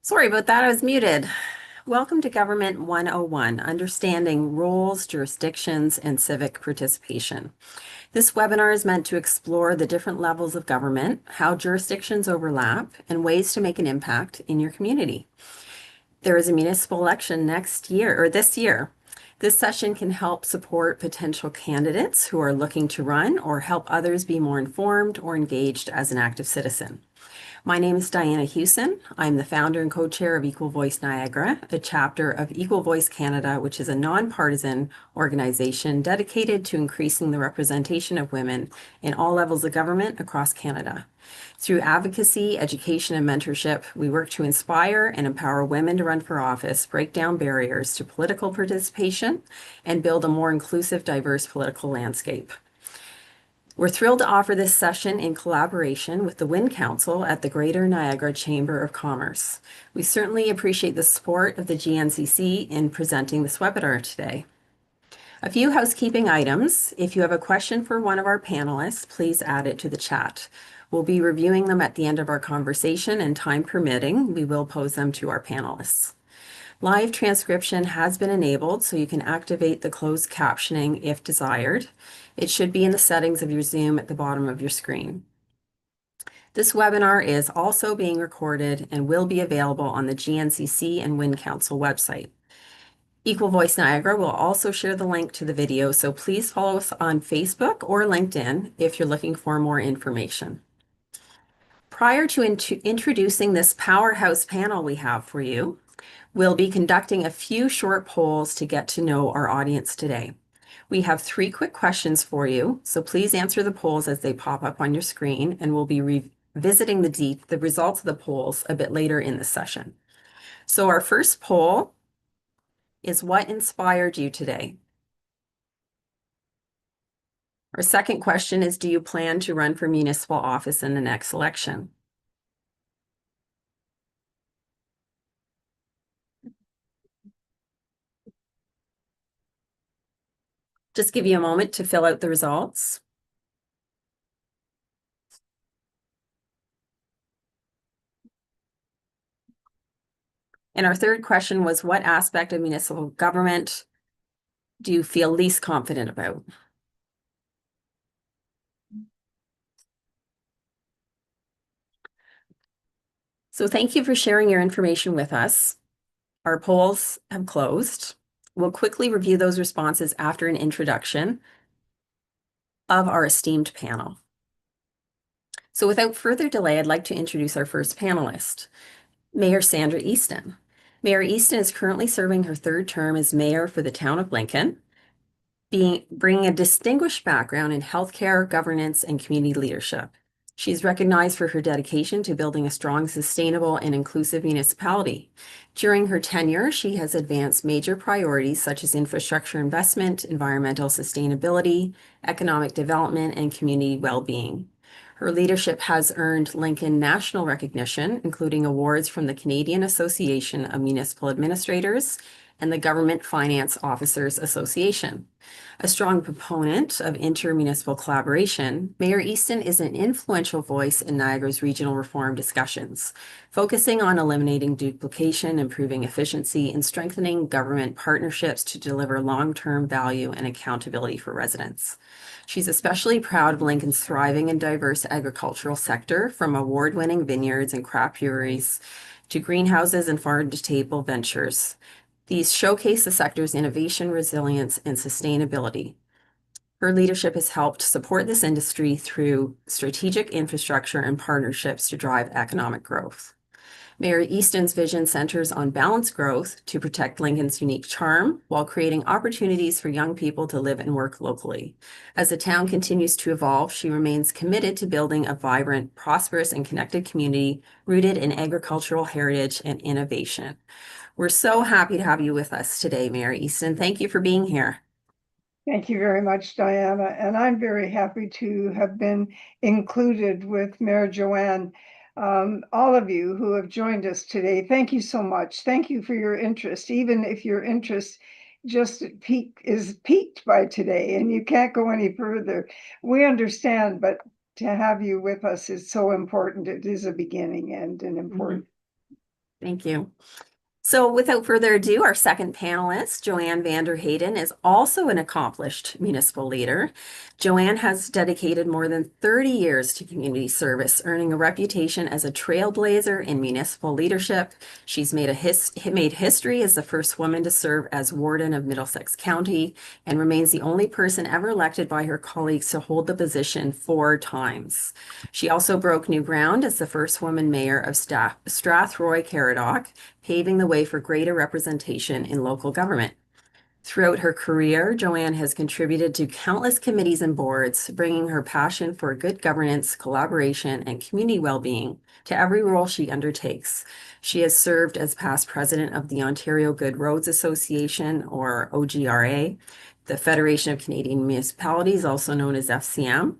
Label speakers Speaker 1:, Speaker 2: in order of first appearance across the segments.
Speaker 1: Sorry about that, I was muted. Welcome to Government 101, Understanding Roles, Jurisdictions, and Civic Participation. This webinar is meant to explore the different levels of government, how jurisdictions overlap, and ways to make an impact in your community. There is a municipal election next year, or this year. This session can help support potential candidates who are looking to run or help others be more informed or engaged as an active citizen. My name is Diana Hewson. I'm the founder and co-chair of Equal Voice Niagara, a chapter of Equal Voice Canada, which is a nonpartisan organization dedicated to increasing the representation of women in all levels of government across Canada. Through advocacy, education, and mentorship, we work to inspire and empower women to run for office, break down barriers to political participation, and build a more inclusive, diverse political landscape. We're thrilled to offer this session in collaboration with the Wind Council at the Greater Niagara Chamber of Commerce. We certainly appreciate the support of the GNCC in presenting this webinar today. A few housekeeping items. If you have a question for one of our panelists, please add it to the chat. We'll be reviewing them at the end of our conversation, and time permitting, we will pose them to our panelists. Live transcription has been enabled, so you can activate the closed captioning if desired. It should be in the settings of your Zoom at the bottom of your screen. This webinar is also being recorded and will be available on the GNCC and Wind Council website. Equal Voice Niagara will also share the link to the video, so please follow us on Facebook or LinkedIn if you're looking for more information. Prior to introducing this powerhouse panel we have for you, we'll be conducting a few short polls to get to know our audience today. We have 3 quick questions for you, so please answer the polls as they pop up on your screen, and we'll be revisiting the results of the polls a bit later in the session. So our first poll is, what inspired you today? Our second question is, do you plan to run for municipal office in the next election? Just give you a moment to fill out the results. And our third question was, what aspect of municipal government do you feel least confident about? So thank you for sharing your information with us. Our polls have closed. We'll quickly review those responses after an introduction of our esteemed panel. So without further delay, I'd like to introduce our first panelist, Mayor Sandra Easton. Mayor Easton is currently serving her 3rd term as mayor for the town of Lincoln, bringing a distinguished background in healthcare, governance, and community leadership. She's recognized for her dedication to building a strong, sustainable, and inclusive municipality. During her tenure, she has advanced major priorities such as infrastructure investment, environmental sustainability, economic development, and community well-being. Her leadership has earned Lincoln national recognition, including awards from the Canadian Association of Municipal Administrators and the Government Finance Officers Association. A strong proponent of intermunicipal collaboration, Mayor Easton is an influential voice in Niagara's regional reform discussions, focusing on eliminating duplication, improving efficiency, and strengthening government partnerships to deliver long-term value and accountability for residents. She's especially proud of Lincoln's thriving and diverse agricultural sector, from award-winning vineyards and craft breweries to greenhouses and farm-to-table ventures. These showcase the sector's innovation, resilience, and sustainability. Her leadership has helped support this industry through strategic infrastructure and partnerships to drive economic growth. Mayor Easton's vision centers on balanced growth to protect Lincoln's unique charm while creating opportunities for young people to live and work locally. As the town continues to evolve, she remains committed to building a vibrant, prosperous, and connected community rooted in agricultural heritage and innovation. We're so happy to have you with us today, Mayor Easton. Thank you for being here.
Speaker 2: Thank you very much, Diana. And I'm very happy to have been included with Mayor Joanne. All of you who have joined us today, thank you so much. Thank you for your interest, even if your interest just is piqued by today and you can't go any further. We understand, but to have you with us is so important. It is a beginning and an important
Speaker 1: Thank you. So without further ado, our second panelist, Joanne Vanderheyden, is also an accomplished municipal leader. Joanne has dedicated more than 30 years to community service, earning a reputation as a trailblazer in municipal leadership. She's made history as the first woman to serve as warden of Middlesex County and remains the only person ever elected by her colleagues to hold the position 4 times. She also broke new ground as the first woman mayor of Strathroy-Caradoc, paving the way for greater representation in local government. Throughout her career, Joanne has contributed to countless committees and boards, bringing her passion for good governance, collaboration, and community well-being to every role she undertakes. She has served as past president of the Ontario Good Roads Association, or OGRA, the Federation of Canadian Municipalities, also known as FCM,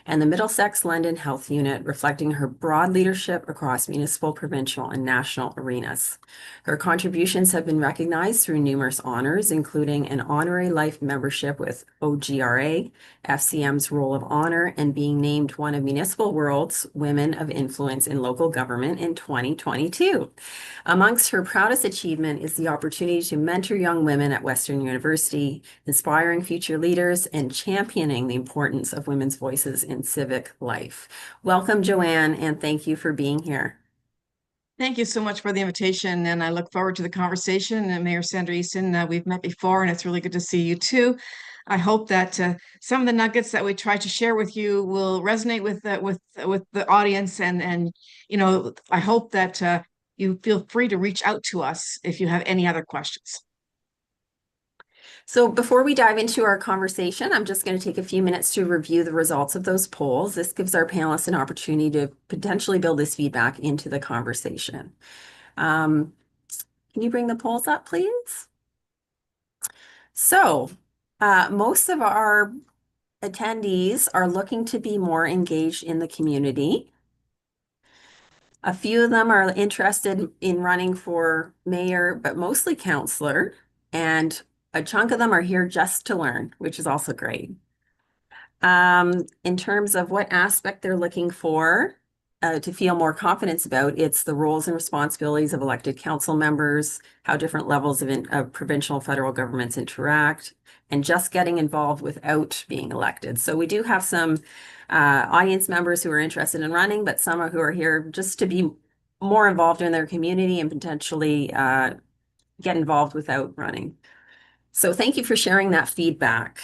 Speaker 1: and the Middlesex London Health Unit, reflecting her broad leadership across municipal, provincial, and national arenas. Her contributions have been recognized through numerous honors, including an honorary life membership with OGRA, FCM's Roll of Honor, and being named one of Municipal World's Women of Influence in Local Government in 2022. Amongst her proudest achievement is the opportunity to mentor young women at Western University, inspiring future leaders and championing the importance of women's voices in civic life. Welcome, Joanne, and thank you for being here.
Speaker 3: Thank you so much for the invitation, and I look forward to the conversation. And Mayor Sandra Easton, we've met before, and it's really good to see you too. I hope that some of the nuggets that we try to share with you will resonate with the audience, and I hope that you feel free to reach out to us if you have any other questions.
Speaker 1: So before we dive into our conversation, I'm just going to take a few minutes to review the results of those polls. This gives our panelists an opportunity to potentially build this feedback into the conversation. Can you bring the polls up, please? So most of our attendees are looking to be more engaged in the community. A few of them are interested in running for mayor, but mostly councillor, and a chunk of them are here just to learn, which is also great. In terms of what aspect they're looking for to feel more confidence about, it's the roles and responsibilities of elected council members, how different levels of provincial and federal governments interact, and just getting involved without being elected. So we do have some audience members who are interested in running, but some who are here just to be more involved in their community and potentially get involved without running. So thank you for sharing that feedback.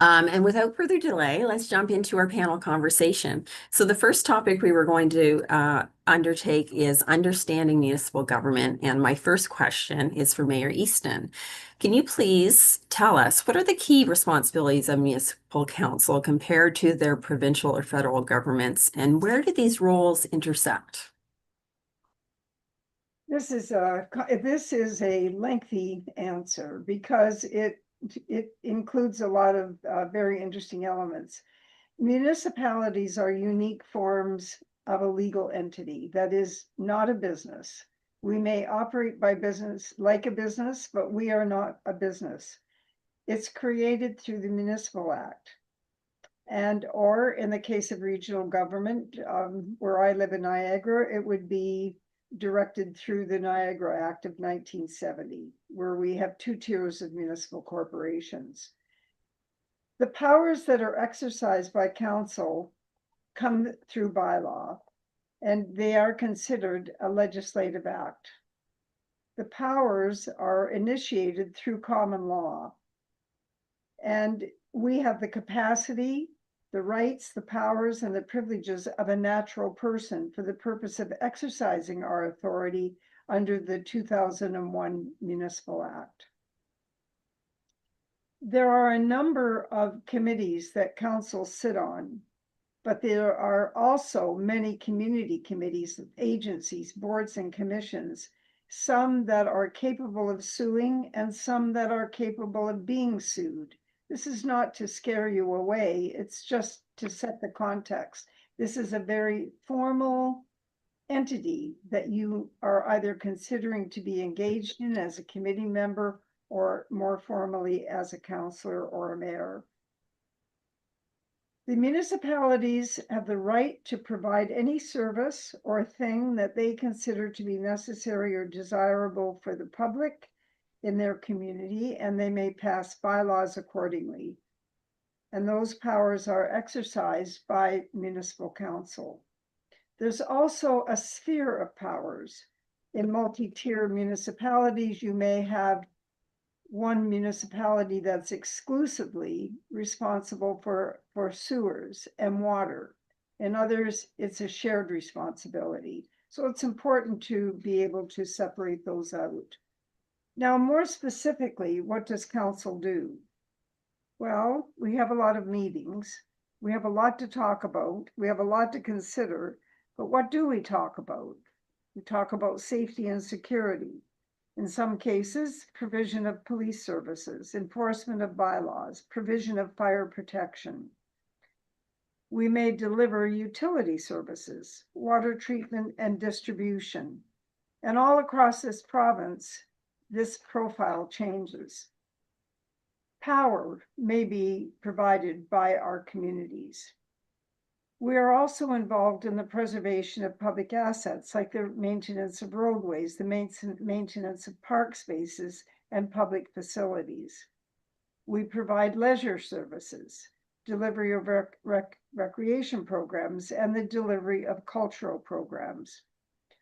Speaker 1: And without further delay, let's jump into our panel conversation. So the first topic we were going to undertake is understanding municipal government. And my first question is for Mayor Easton. Can you please tell us what are the key responsibilities of municipal council compared to their provincial or federal governments, and where do these roles intersect?
Speaker 2: This is a lengthy answer because it includes a lot of very interesting elements. Municipalities are unique forms of a legal entity that is not a business. We may operate by business like a business, but we are not a business. It's created through the Municipal Act. Or in the case of regional government, where I live in Niagara, it would be directed through the Niagara Act of 1970, where we have 2 tiers of municipal corporations. The powers that are exercised by council come through bylaw, and they are considered a legislative act. The powers are initiated through common law, and we have the capacity, the rights, the powers, and the privileges of a natural person for the purpose of exercising our authority under the 2001 Municipal Act. There are a number of committees that council sit on, but there are also many community committees, agencies, boards, and commissions, some that are capable of suing and some that are capable of being sued. This is not to scare you away, it's just to set the context. This is a very formal entity that you are either considering to be engaged in as a committee member or more formally as a councillor or a mayor. The municipalities have the right to provide any service or thing that they consider to be necessary or desirable for the public in their community, and they may pass bylaws accordingly. And those powers are exercised by municipal council. There's also a sphere of powers. In multi-tier municipalities, you may have one municipality that's exclusively responsible for sewers and water. In others, it's a shared responsibility. So it's important to be able to separate those out. Now, more specifically, what does council do? Well, we have a lot of meetings. We have a lot to talk about. We have a lot to consider. But what do we talk about? We talk about safety and security. In some cases, provision of police services, enforcement of bylaws, provision of fire protection. We may deliver utility services, water treatment and distribution. And all across this province, this profile changes. Power may be provided by our communities. We are also involved in the preservation of public assets, like the maintenance of roadways, the maintenance of park spaces, and public facilities. We provide leisure services, delivery of recreation programs, and the delivery of cultural programs.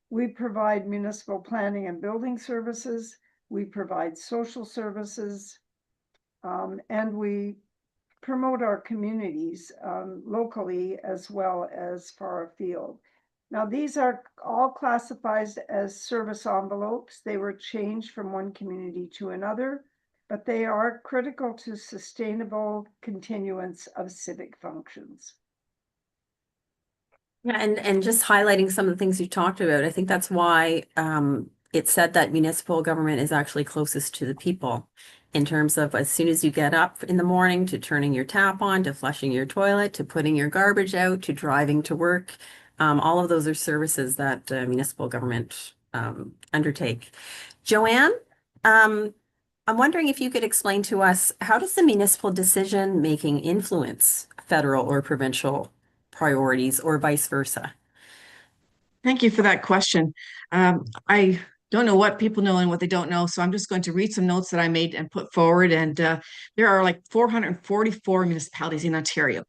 Speaker 2: We provide municipal planning and building services. We provide social services, and we promote our communities locally as well as far afield. Now, these are all classified as service envelopes. They were changed from one community to another, but they are critical to sustainable continuance of civic functions.
Speaker 1: Yeah, and just highlighting some of the things you talked about, I think that's why it said that municipal government is actually closest to the people in terms of as soon as you get up in the morning to turning your tap on, to flushing your toilet, to putting your garbage out, to driving to work. All of those are services that municipal government undertake. Joanne, I'm wondering if you could explain to us, how does the municipal decision making influence federal or provincial priorities or vice versa?
Speaker 3: Thank you for that question. I don't know what people know and what they don't know, so I'm just going to read some notes that I made and put forward. And there are like 444 municipalities in Ontario.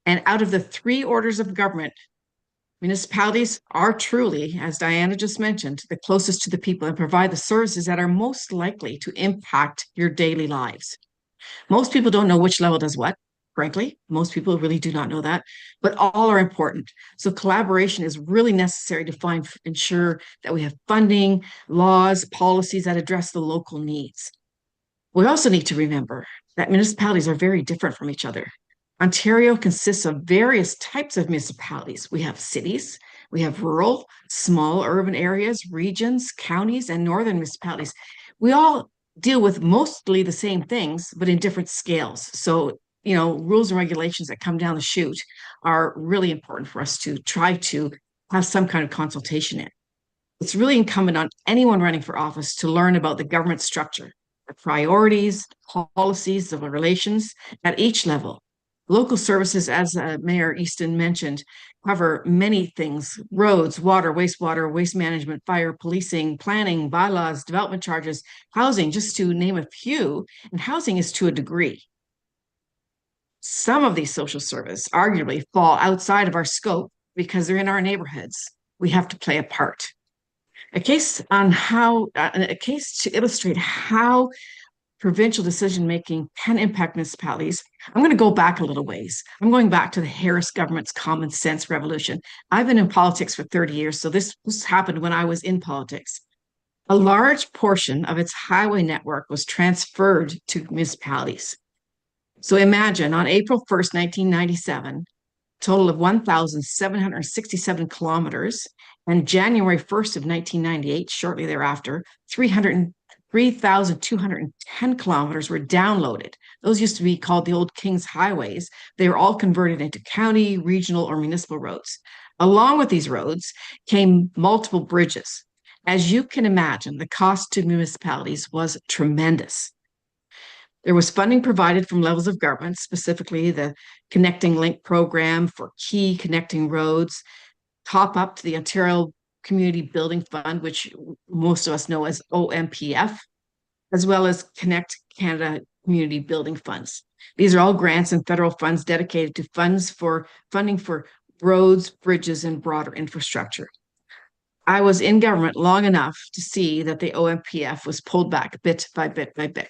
Speaker 3: And out of the three orders of government, municipalities are truly, as Diana just mentioned, the closest to the people and provide the services that are most likely to impact your daily lives. Most people don't know which level does what. Frankly, most people really do not know that, but all are important. So collaboration is really necessary to ensure that we have funding, laws, policies that address the local needs. We also need to remember that municipalities are very different from each other. Ontario consists of various types of municipalities. We have cities, we have rural, small urban areas, regions, counties, and northern municipalities. We all deal with mostly the same things, but in different scales. So, rules and regulations that come down the chute are really important for us to try to have some kind of consultation in. It's really incumbent on anyone running for office to learn about the government structure, the priorities, policies, the relations at each level. Local services, as Mayor Easton mentioned, cover many things: roads, water, waste management, fire, policing, planning, bylaws, development charges, housing, just to name a few. And housing is to a degree. Some of these social services arguably fall outside of our scope because they're in our neighborhoods. We have to play a part. A case to illustrate how provincial decision-making can impact municipalities. I'm going to go back a little ways. I'm going back to the Harris government's common sense revolution. I've been in politics for 30 years, so this happened when I was in politics. A large portion of its highway network was transferred to municipalities. So imagine on April 1st, 1997, a total of 1,767 kilometers, and January 1st of 1998, shortly thereafter, 3,210 kilometers were downloaded. Those used to be called the old King's Highways. They were all converted into county, regional, or municipal roads. Along with these roads came multiple bridges. As you can imagine, the cost to municipalities was tremendous. There was funding provided from levels of government, specifically the Connecting Link program for key connecting roads, top up to the Ontario Community Building Fund, which most of us know as OMPF, as well as Connect Canada Community Building Funds. These are all grants and federal funds dedicated to funding for roads, bridges, and broader infrastructure. I was in government long enough to see that the OMPF was pulled back bit by bit by bit.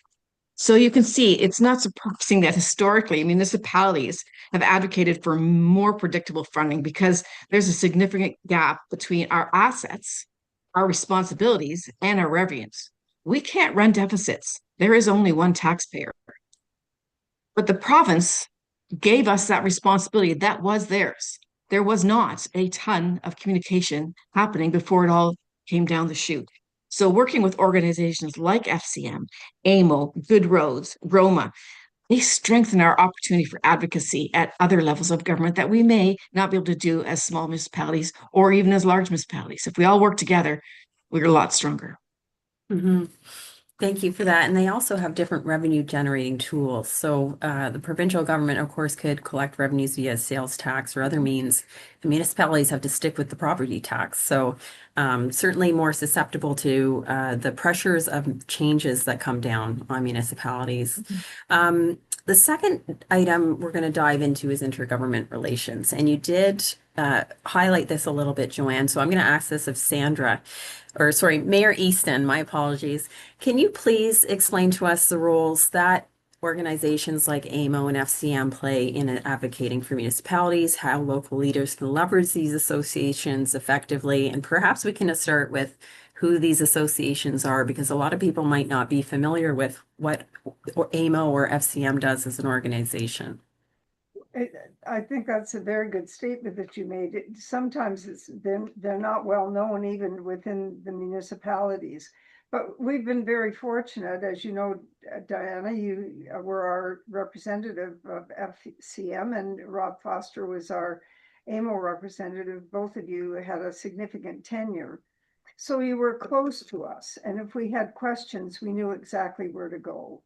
Speaker 3: So you can see it's not surprising that historically municipalities have advocated for more predictable funding because there's a significant gap between our assets, our responsibilities, and our revenues. We can't run deficits. There is only one taxpayer. But the province gave us that responsibility. That was theirs. There was not a ton of communication happening before it all came down the chute. So working with organizations like FCM, AMO, Good Roads, Roma, they strengthen our opportunity for advocacy at other levels of government that we may not be able to do as small municipalities or even as large municipalities. If we all work together, we're a lot stronger.
Speaker 1: Mhm. Thank you for that. And they also have different revenue generating tools. So the provincial government, of course, could collect revenues via sales tax or other means. The municipalities have to stick with the property tax. So certainly more susceptible to the pressures of changes that come down on municipalities. The second item we're going to dive into is intergovernment relations. And you did highlight this a little bit, Joanne. So I'm going to ask this of Sandra, or sorry, Mayor Easton, my apologies. Can you please explain to us the roles that organizations like AMO and FCM play in advocating for municipalities, how local leaders can leverage these associations effectively, and perhaps we can start with who these associations are, because a lot of people might not be familiar with what AMO or FCM does as an organization.
Speaker 2: I think that's a very good statement that you made. Sometimes they're not well known even within the municipalities. But we've been very fortunate, as you know, Diana, you were our representative of FCM, and Rob Foster was our AMO representative. Both of you had a significant tenure. So you were close to us. And if we had questions, we knew exactly where to go.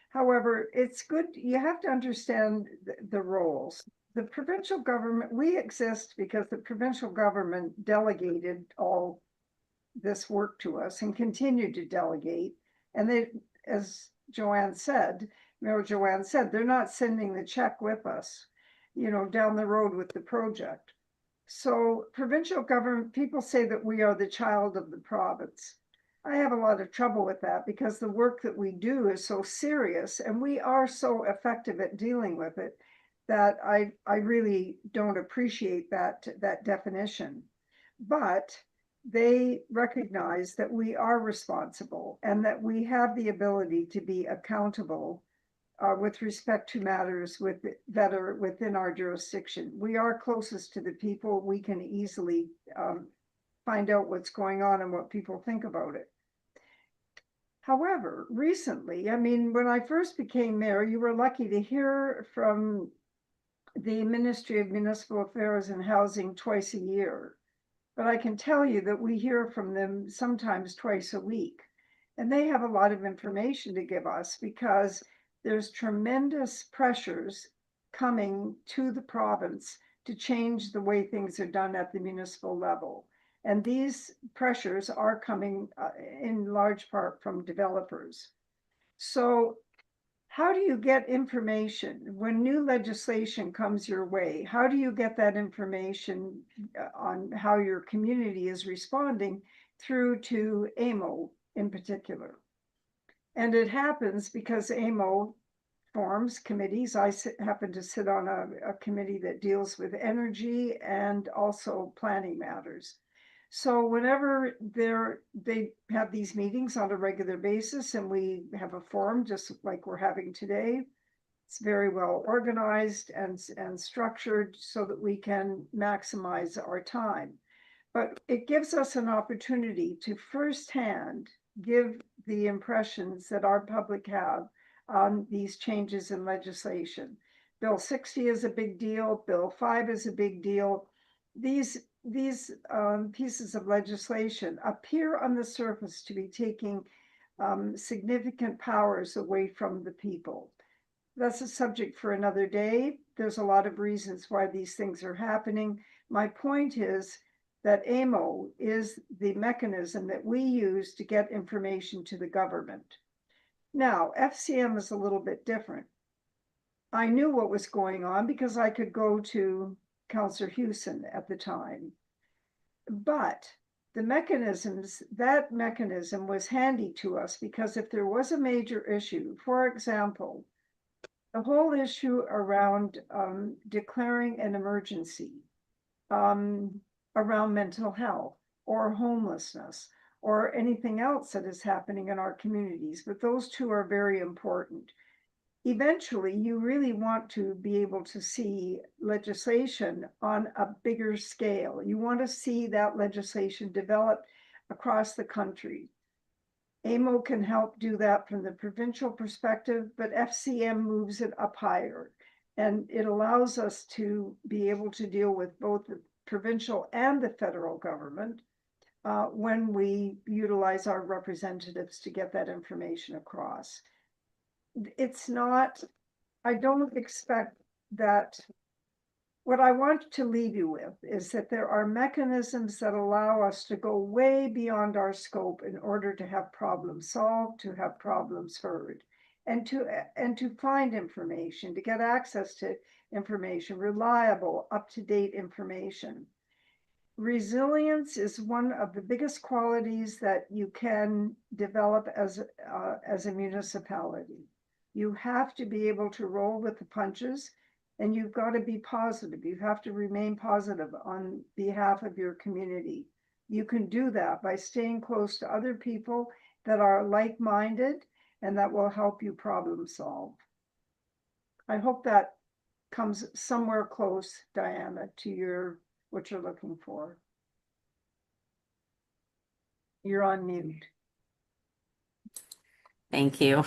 Speaker 2: However, it's good, you have to understand the roles. The provincial government, we exist because the provincial government delegated all this work to us and continued to delegate. And they, as Joanne said, Mayor Joanne said, they're not sending the check with us, down the road with the project. So provincial government, people say that we are the child of the province. I have a lot of trouble with that because the work that we do is so serious and we are so effective at dealing with it that I really don't appreciate that definition. But they recognize that we are responsible and that we have the ability to be accountable with respect to matters that are within our jurisdiction. We are closest to the people. We can easily find out what's going on and what people think about it. However, recently, when I first became mayor, you were lucky to hear from the Ministry of Municipal Affairs and Housing twice a year. But I can tell you that we hear from them sometimes twice a week. And they have a lot of information to give us because there's tremendous pressures coming to the province to change the way things are done at the municipal level. And these pressures are coming in large part from developers. So how do you get information when new legislation comes your way? How do you get that information on how your community is responding through to AMO in particular? And it happens because AMO forms committees. I happen to sit on a committee that deals with energy and also planning matters. So whenever they have these meetings on a regular basis and we have a forum just like we're having today, it's very well organized and structured so that we can maximize our time. But it gives us an opportunity to firsthand give the impressions that our public have on these changes in legislation. Bill 60 is a big deal. Bill 5 is a big deal. These pieces of legislation appear on the surface to be taking significant powers away from the people. That's a subject for another day. There's a lot of reasons why these things are happening. My point is that AMO is the mechanism that we use to get information to the government. Now, FCM is a little bit different. I knew what was going on because I could go to Councillor Hewson at the time. But that mechanism was handy to us because if there was a major issue, for example, the whole issue around declaring an emergency around mental health or homelessness or anything else that is happening in our communities, but those two are very important. Eventually, you really want to be able to see legislation on a bigger scale. You want to see that legislation develop across the country. AMO can help do that from the provincial perspective, but FCM moves it up higher. And it allows us to be able to deal with both the provincial and the federal government when we utilize our representatives to get that information across. It's not, I don't expect that. What I want to leave you with is that there are mechanisms that allow us to go way beyond our scope in order to have problems solved, to have problems heard, and to find information, to get access to information, reliable, up-to-date information. Resilience is one of the biggest qualities that you can develop as a municipality. You have to be able to roll with the punches, and you've got to be positive. You have to remain positive on behalf of your community. You can do that by staying close to other people that are like-minded and that will help you problem solve. I hope that comes somewhere close, Diana, to what you're looking for. You're on mute.
Speaker 1: Thank you.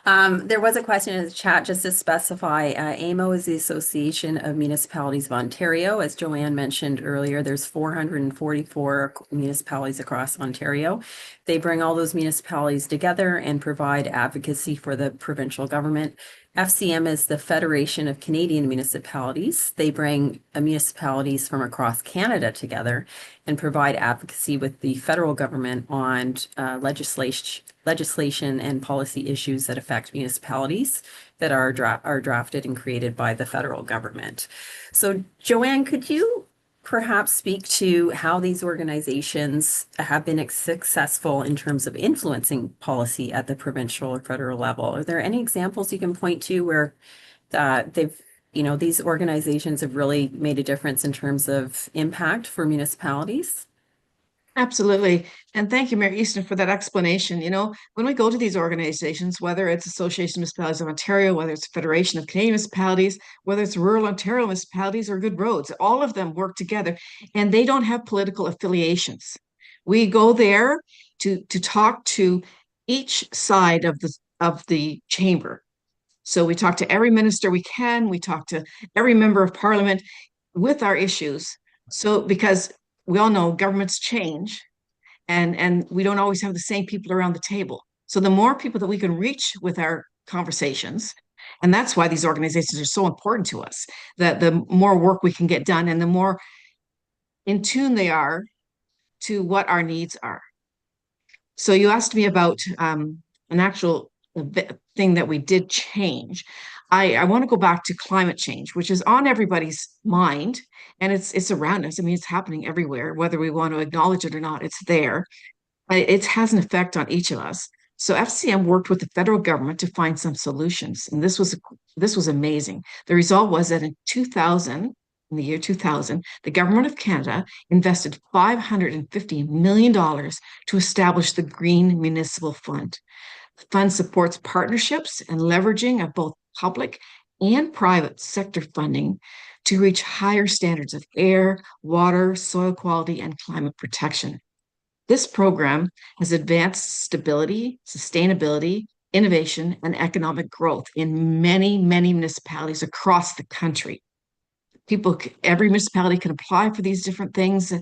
Speaker 1: There was a question in the chat just to specify, AMO is the Association of Municipalities of Ontario. As Joanne mentioned earlier, there's 444 municipalities across Ontario. They bring all those municipalities together and provide advocacy for the provincial government. FCM is the Federation of Canadian Municipalities. They bring municipalities from across Canada together and provide advocacy with the federal government on legislation and policy issues that affect municipalities that are drafted and created by the federal government. So, Joanne, could you perhaps speak to how these organizations have been successful in terms of influencing policy at the provincial or federal level? Are there any examples you can point to where these organizations have really made a difference in terms of impact for municipalities?
Speaker 3: Absolutely. And thank you, Mayor Easton, for that explanation. When we go to these organizations, whether it's Association of Municipalities of Ontario, whether it's Federation of Canadian Municipalities, whether it's Rural Ontario Municipalities or Good Roads, all of them work together and they don't have political affiliations. We go there to talk to each side of the chamber. So we talk to every minister we can, we talk to every member of parliament with our issues. So because we all know governments change and we don't always have the same people around the table. So the more people that we can reach with our conversations, and that's why these organizations are so important to us, that the more work we can get done and the more in tune they are to what our needs are. So you asked me about an actual thing that we did change. I want to go back to climate change, which is on everybody's mind, and it's around us. I mean, it's happening everywhere, whether we want to acknowledge it or not, it's there. It has an effect on each of us. So FCM worked with the federal government to find some solutions, and this was amazing. The result was that in the year 2000, the government of Canada invested $550 million to establish the Green Municipal Fund. The fund supports partnerships and leveraging of both public and private sector funding to reach higher standards of air, water, soil quality, and climate protection. This program has advanced stability, sustainability, innovation, and economic growth in many, many municipalities across the country. Every municipality can apply for these different things,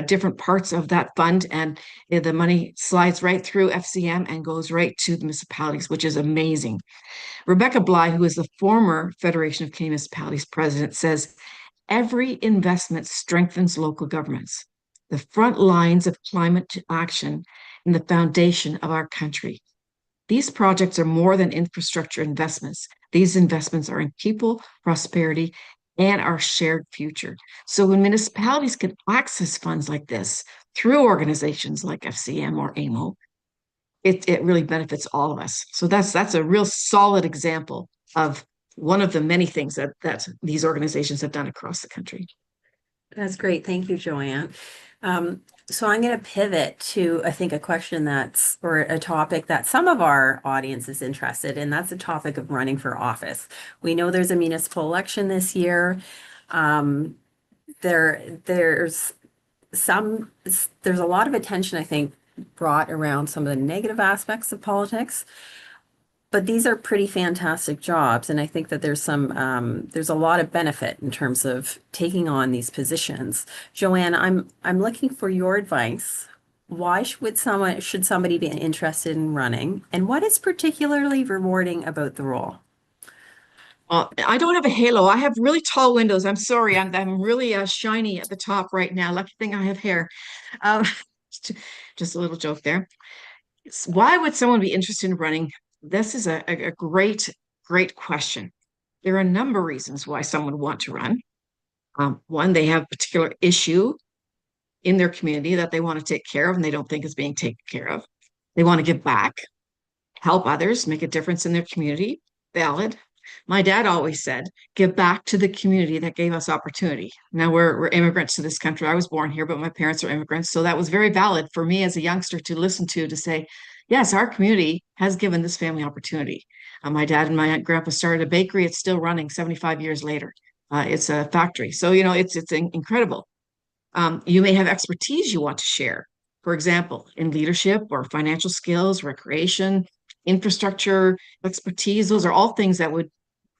Speaker 3: different parts of that fund, and the money slides right through FCM and goes right to the municipalities, which is amazing. Rebecca Bly, who is the former Federation of Canadian Municipalities president, says every investment strengthens local governments, the front lines of climate action, and the foundation of our country. These projects are more than infrastructure investments. These investments are in people, prosperity, and our shared future. So when municipalities can access funds like this through organizations like FCM or AMO, it really benefits all of us. So that's a real solid example of one of the many things that these organizations have done across the country.
Speaker 1: That's great. Thank you, Joanne. So I'm going to pivot to, I think, a question or a topic that some of our audience is interested in. That's the topic of running for office. We know there's a municipal election this year. There's a lot of attention, I think, brought around some of the negative aspects of politics. But these are pretty fantastic jobs, and I think that there's a lot of benefit in terms of taking on these positions. Joanne, I'm looking for your advice. Why should somebody be interested in running, and what is particularly rewarding about the role?
Speaker 3: I don't have a halo. I have really tall windows. I'm sorry. I'm really shiny at the top right now. Lucky thing I have hair. Um, just a little joke there. Why would someone be interested in running? This is a great question. There are a number of reasons why someone would want to run. One, they have a particular issue in their community that they want to take care of and they don't think is being taken care of. They want to give back, help others, make a difference in their community. Valid. My dad always said, give back to the community that gave us opportunity. Now we're immigrants to this country. I was born here, but my parents are immigrants. So that was very valid for me as a youngster to listen to say, yes, our community has given this family opportunity. My dad and my grandpa started a bakery. It's still running 75 years later. It's a factory. So, it's incredible. You may have expertise you want to share. For example, in leadership or financial skills, recreation, infrastructure, expertise. Those are all things that would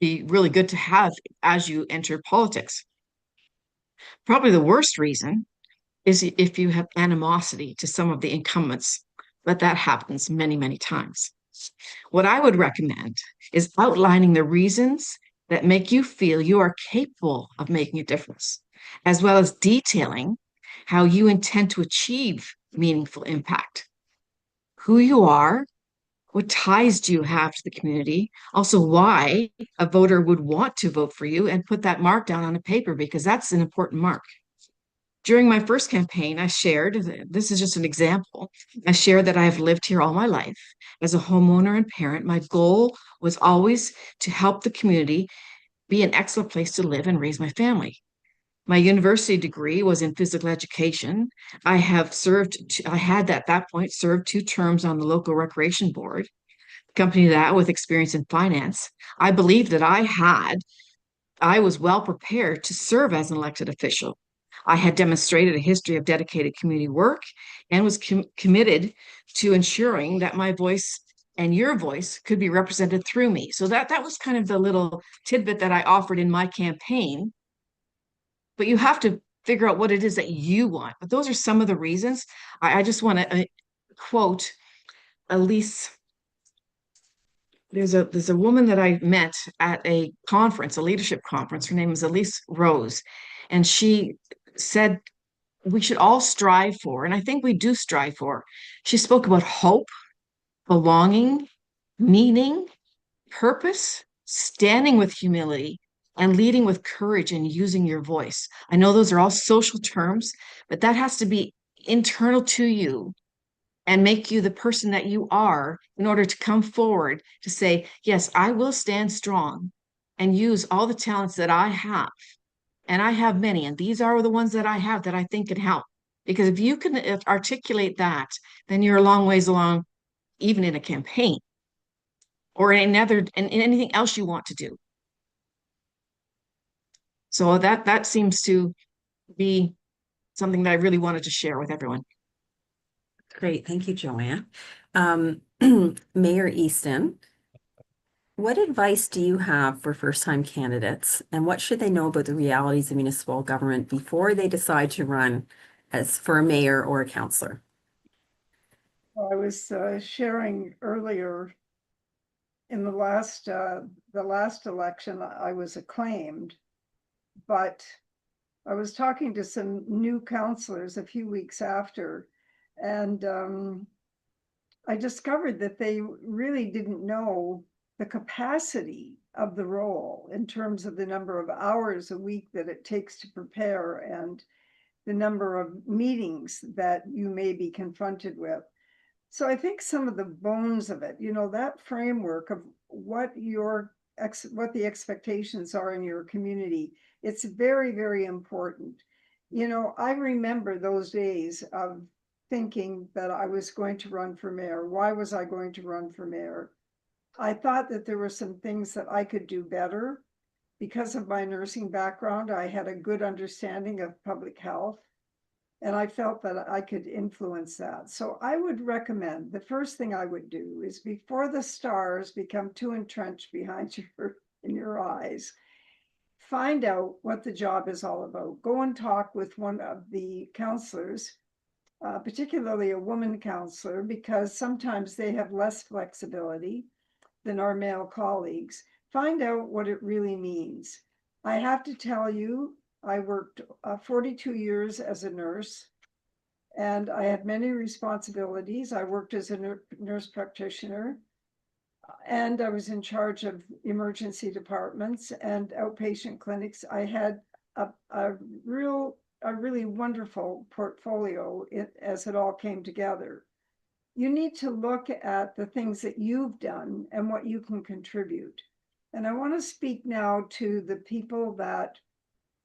Speaker 3: be really good to have as you enter politics. Probably the worst reason is if you have animosity to some of the incumbents, but that happens many, many times. What I would recommend is outlining the reasons that make you feel you are capable of making a difference, as well as detailing how you intend to achieve meaningful impact, who you are, what ties do you have to the community, also why a voter would want to vote for you, and put that mark down on a paper because that's an important mark. During my first campaign, I shared, this is just an example, I shared that I have lived here all my life. As a homeowner and parent, my goal was always to help the community be an excellent place to live and raise my family. My university degree was in physical education. I had at that point served 2 terms on the local recreation board, accompanied that with experience in finance. I believed that I was well prepared to serve as an elected official. I had demonstrated a history of dedicated community work and was committed to ensuring that my voice and your voice could be represented through me. So that was kind of the little tidbit that I offered in my campaign. But you have to figure out what it is that you want. But those are some of the reasons. I just want to quote Elise. There's a woman that I met at a conference, a leadership conference. Her name is Elise Rose. And she said we should all strive for, and I think we do strive for. She spoke about hope, belonging, meaning, purpose, standing with humility, and leading with courage and using your voice. I know those are all social terms, but that has to be internal to you and make you the person that you are in order to come forward to say, yes, I will stand strong and use all the talents that I have. And I have many, and these are the ones that I have that I think can help. Because if you can articulate that, then you're a long ways along, even in a campaign or in anything else you want to do. So that seems to be something that I really wanted to share with everyone.
Speaker 1: Great. Thank you, Joanne. Mayor Easton, What advice do you have for first-time candidates, and what should they know about the realities of municipal government before they decide to run as for a mayor or a councillor?
Speaker 2: I was sharing earlier in the last election, I was acclaimed, but I was talking to some new counselors a few weeks after, and I discovered that they really didn't know the capacity of the role in terms of the number of hours a week that it takes to prepare and the number of meetings that you may be confronted with. So I think some of the bones of it, that framework of what what the expectations are in your community, it's very, very important. I remember those days of thinking that I was going to run for mayor. Why was I going to run for mayor? I thought that there were some things that I could do better. Because of my nursing background, I had a good understanding of public health. And I felt that I could influence that. So I would recommend the first thing I would do is before the stars become too entrenched behind in your eyes, find out what the job is all about. Go and talk with one of the counselors, particularly a woman counselor, because sometimes they have less flexibility than our male colleagues. Find out what it really means. I have to tell you, I worked 42 years as a nurse, and I had many responsibilities. I worked as a nurse practitioner, and I was in charge of emergency departments and outpatient clinics. I had a really wonderful portfolio as it all came together. You need to look at the things that you've done and what you can contribute. And I want to speak now to the people that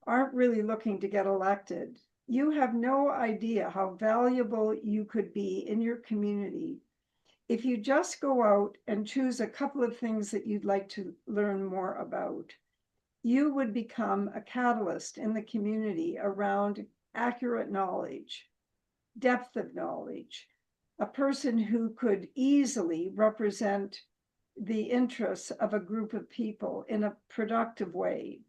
Speaker 2: aren't really looking to get elected. You have no idea how valuable you could be in your community if you just go out and choose a couple of things that you'd like to learn more about. You would become a catalyst in the community around accurate knowledge, depth of knowledge, a person who could easily represent the interests of a group of people in a productive way.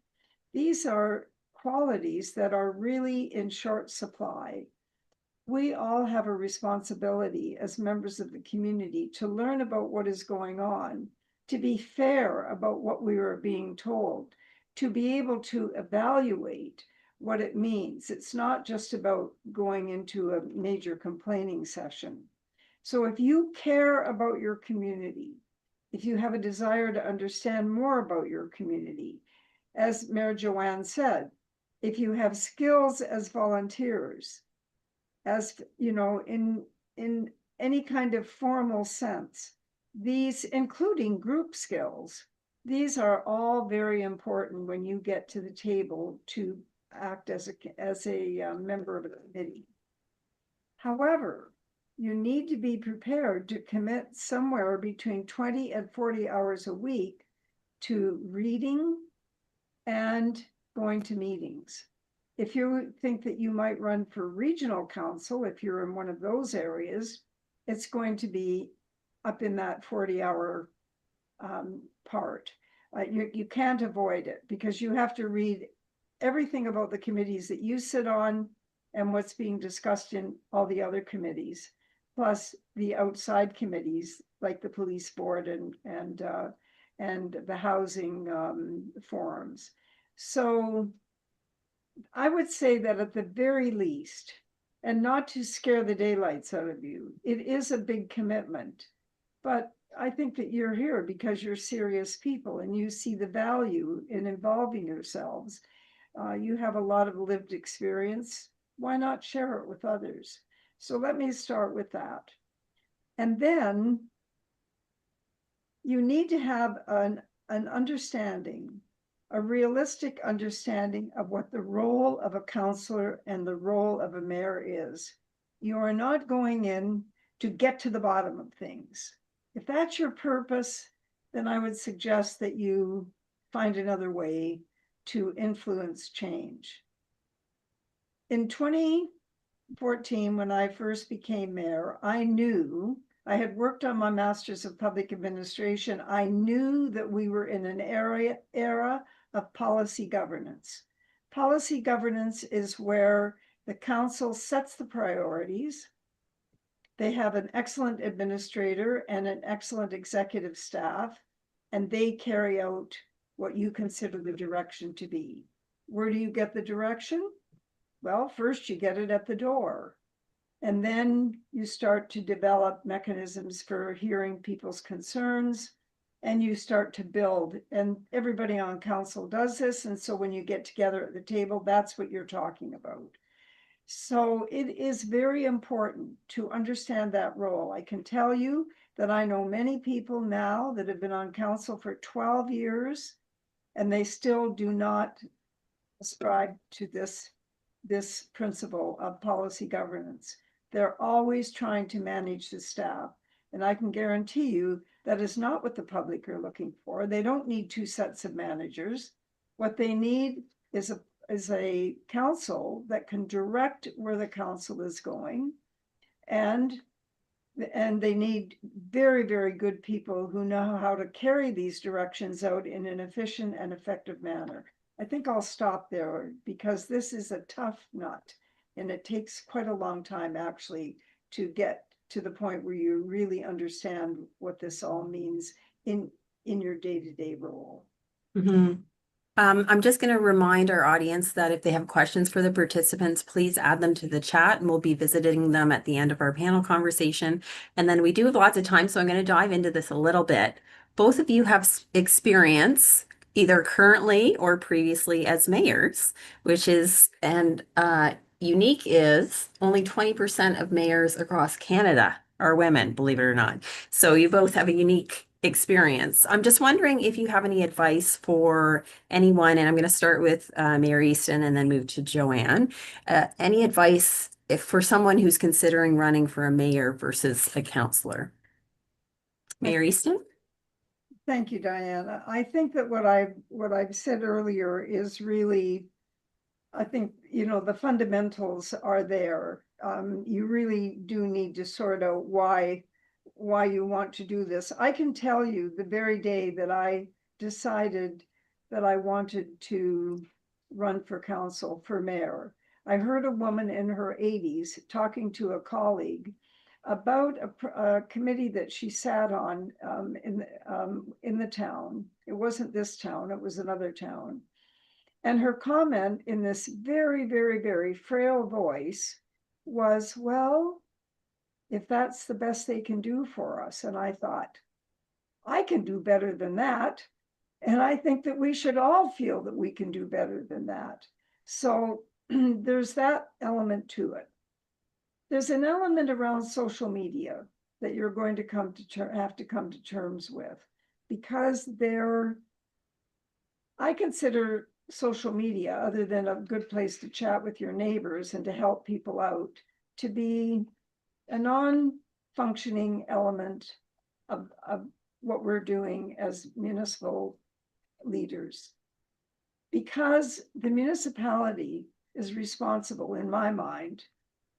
Speaker 2: These are qualities that are really in short supply. We all have a responsibility as members of the community to learn about what is going on, to be fair about what we are being told, to be able to evaluate what it means. It's not just about going into a major complaining session. So if you care about your community, if you have a desire to understand more about your community, as Mayor Joanne said, if you have skills as volunteers, as in any kind of formal sense, these, including group skills, these are all very important when you get to the table to act as a member of a committee. However, you need to be prepared to commit somewhere between 20 and 40 hours a week to reading and going to meetings. If you think that you might run for regional council, if you're in one of those areas, it's going to be up in that 40-hour part. You can't avoid it because you have to read everything about the committees that you sit on and what's being discussed in all the other committees, plus the outside committees like the police board and the housing forums. So I would say that at the very least, and not to scare the daylights out of you, it is a big commitment. But I think that you're here because you're serious people and you see the value in involving yourselves. You have a lot of lived experience. Why not share it with others? So let me start with that. And then you need to have an understanding, a realistic understanding of what the role of a counselor and the role of a mayor is. You are not going in to get to the bottom of things. If that's your purpose, then I would suggest that you find another way to influence change. In 2014, when I first became mayor, I knew I had worked on my Master's of Public Administration. I knew that we were in an era of policy governance. Policy governance is where the council sets the priorities. They have an excellent administrator and an excellent executive staff, and they carry out what you consider the direction to be. Where do you get the direction? Well, first you get it at the door. And then you start to develop mechanisms for hearing people's concerns, and you start to build. And everybody on council does this. And so when you get together at the table, that's what you're talking about. So it is very important to understand that role. I can tell you that I know many people now that have been on council for 12 years, and they still do not ascribe to this principle of policy governance. They're always trying to manage the staff. And I can guarantee you that is not what the public are looking for. They don't need two sets of managers. What they need is a council that can direct where the council is going. And they need very, very good people who know how to carry these directions out in an efficient and effective manner. I think I'll stop there because this is a tough nut. And it takes quite a long time actually to get to the point where you really understand what this all means in your day-to-day role.
Speaker 1: Mm-hmm. I'm just going to remind our audience that if they have questions for the participants, please add them to the chat and we'll be visiting them at the end of our panel conversation. And then we do have lots of time, so I'm going to dive into this a little bit. Both of you have experience either currently or previously as mayors, which is, and unique is only 20% of mayors across Canada are women, believe it or not. So you both have a unique experience. I'm just wondering if you have any advice for anyone, and I'm going to start with Mayor Easton and then move to Joanne. Any advice for someone who's considering running for a mayor versus a councillor? Mayor Easton?
Speaker 2: Thank you, Diana. I think that what I've said earlier is really, I think, the fundamentals are there. You really do need to sort out why you want to do this. I can tell you the very day that I decided that I wanted to run for council, for mayor, I heard a woman in her 80s talking to a colleague about a committee that she sat on in the town. It wasn't this town, it was another town. And her comment in this very, very, very frail voice was, well, if that's the best they can do for us. And I thought, I can do better than that. And I think that we should all feel that we can do better than that. So there's that element to it. There's an element around social media that you're going to have to come to terms with, because I consider social media, other than a good place to chat with your neighbors and to help people out, to be a non-functioning element of what we're doing as municipal leaders. Because the municipality is responsible, in my mind,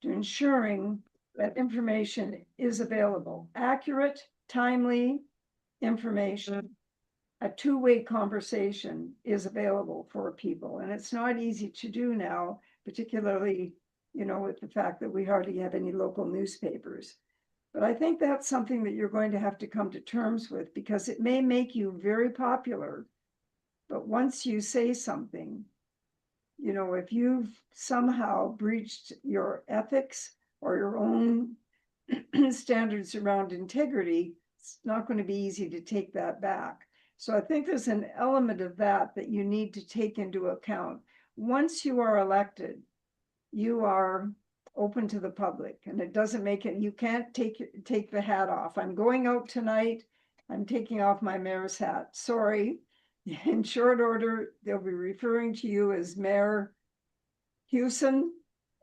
Speaker 2: to ensuring that information is available, accurate, timely information. A two-way conversation is available for people, and it's not easy to do now, particularly, with the fact that we hardly have any local newspapers. But I think that's something that you're going to have to come to terms with, because it may make you very popular, but once you say something, if you've somehow breached your ethics or your own standards around integrity, it's not going to be easy to take that back. So I think there's an element of that you need to take into account. Once you are elected, you are open to the public, and it doesn't make it, you can't take the hat off. I'm going out tonight, I'm taking off my mayor's hat. Sorry. In short order, they'll be referring to you as Mayor Hewson,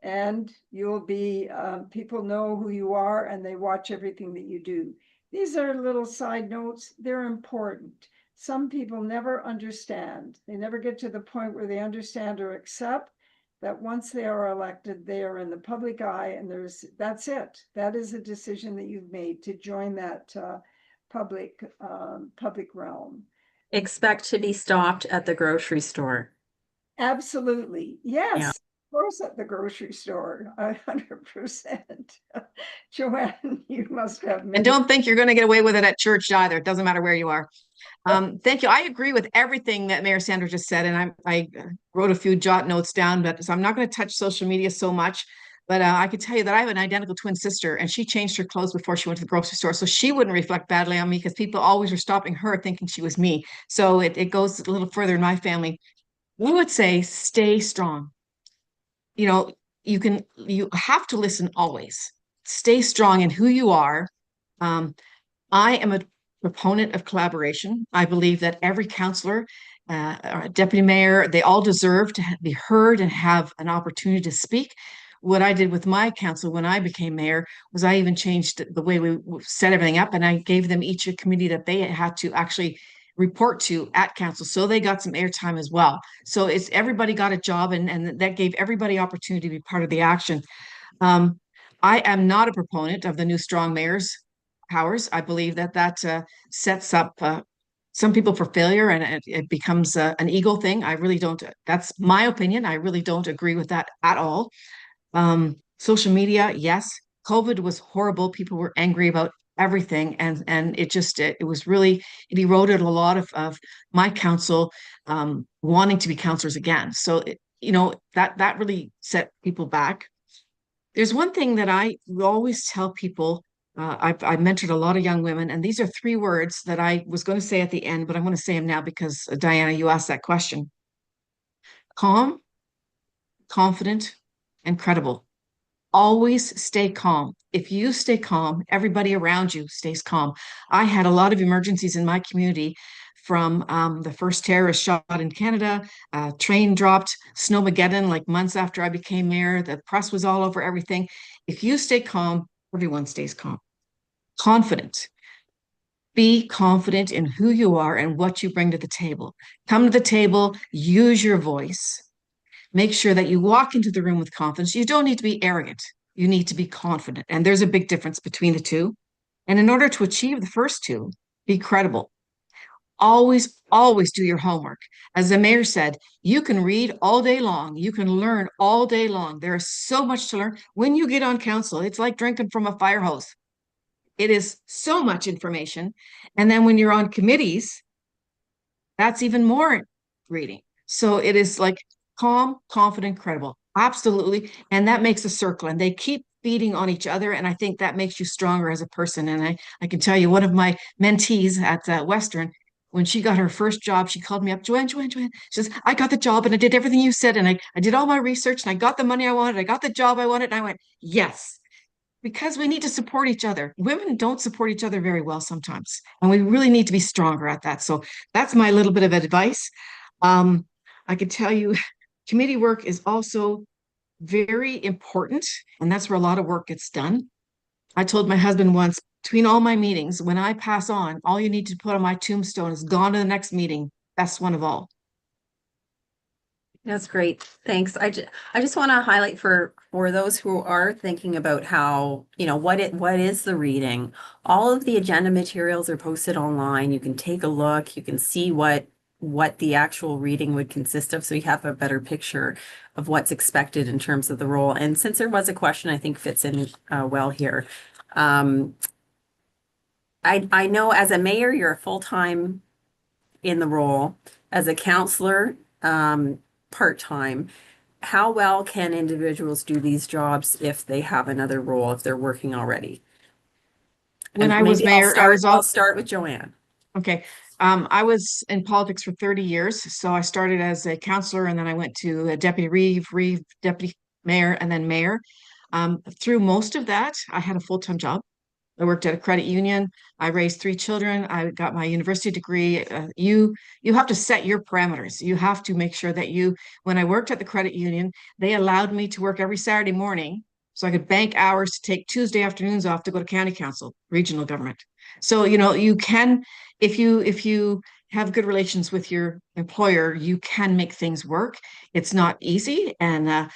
Speaker 2: and you'll be, people know who you are and they watch everything that you do. These are little side notes, they're important. Some people never understand. They never get to the point where they understand or accept that once they are elected, they are in the public eye, and that's it. That is a decision that you've made to join that public realm.
Speaker 1: Expect to be stopped at the grocery store.
Speaker 2: Absolutely. Yes.
Speaker 1: Yeah.
Speaker 2: Of course, at the grocery store, 100%. Joanne, you must have
Speaker 3: And
Speaker 2: many.
Speaker 3: don't think you're going to get away with it at church either. It doesn't matter where you are. Thank you. I agree with everything that Mayor Sandra just said, and I wrote a few jot notes down, but so I'm not going to touch social media so much. But I could tell you that I have an identical twin sister, and she changed her clothes before she went to the grocery store, so she wouldn't reflect badly on me because people always were stopping her thinking she was me. So it goes a little further in my family. We would say stay strong. You know, you have to listen always. Stay strong in who you are. Um, I am a proponent of collaboration. I believe that every councillor, or a deputy mayor, they all deserve to be heard and have an opportunity to speak. What I did with my council when I became mayor was I even changed the way we set everything up, and I gave them each a committee that they had to actually report to at council, so they got some airtime as well. So it's everybody got a job, and that gave everybody opportunity to be part of the action. Um, I am not a proponent of the new strong mayor's powers. I believe that sets up some people for failure, and it becomes an ego thing. I really don't. That's my opinion. I really don't agree with that at all. Social media, yes, COVID was horrible. People were angry about everything, and it was really, it eroded a lot of my council wanting to be councillors again. So that really set people back. There's one thing that I always tell people. I've mentored a lot of young women, and these are three words that I was going to say at the end, but I'm going to say them now because Diana, you asked that question. Calm, confident, and credible. Always stay calm. If you stay calm, everybody around you stays calm. I had a lot of emergencies in my community, from the first terrorist shot in Canada, train dropped, Snowmageddon, like months after I became mayor. The press was all over everything. If you stay calm, everyone stays calm. Confident. Be confident in who you are and what you bring to the table. Come to the table, use your voice. Make sure that you walk into the room with confidence. You don't need to be arrogant. You need to be confident. And there's a big difference between the two. And in order to achieve the first two, be credible. Always, always do your homework. As the mayor said, you can read all day long. You can learn all day long. There is so much to learn. When you get on council, it's like drinking from a fire hose. It is so much information. And then when you're on committees, that's even more reading. So it is like calm, confident, credible. Absolutely. And that makes a circle, and they keep feeding on each other. And I think that makes you stronger as a person. And I can tell you, one of my mentees at Western, when she got her first job, she called me up, Joanne. She says, I got the job and I did everything you said. And I did all my research and I got the money I wanted. I got the job I wanted. And I went, yes, because we need to support each other. Women don't support each other very well sometimes, and we really need to be stronger at that. So that's my little bit of advice. I can tell you, committee work is also very important, and that's where a lot of work gets done. I told my husband once, between all my meetings, when I pass on, all you need to put on my tombstone is gone to the next meeting, best one of all.
Speaker 1: That's great. Thanks. I just want to highlight for those who are thinking about how, what is the reading. All of the agenda materials are posted online. You can take a look. You can see what the actual reading would consist of, so you have a better picture of what's expected in terms of the role. And since there was a question, I think fits in well here. I know as a mayor, you're a full-time in the role. As a counselor, part-time. How well can individuals do these jobs if they have another role, if they're working already?
Speaker 3: When
Speaker 1: And
Speaker 3: I was
Speaker 1: maybe
Speaker 3: mayor, I was
Speaker 1: I'll start with Joanne.
Speaker 3: okay. I was in politics for 30 years. So I started as a counselor, and then I went to a deputy reeve, deputy mayor, and then mayor. Through most of that, I had a full-time job. I worked at a credit union. I raised three children. I got my university degree. You have to set your parameters. You have to make sure that when I worked at the credit union, they allowed me to work every Saturday morning so I could bank hours to take Tuesday afternoons off to go to county council, regional government. So, you can, if you have good relations with your employer, you can make things work. It's not easy. And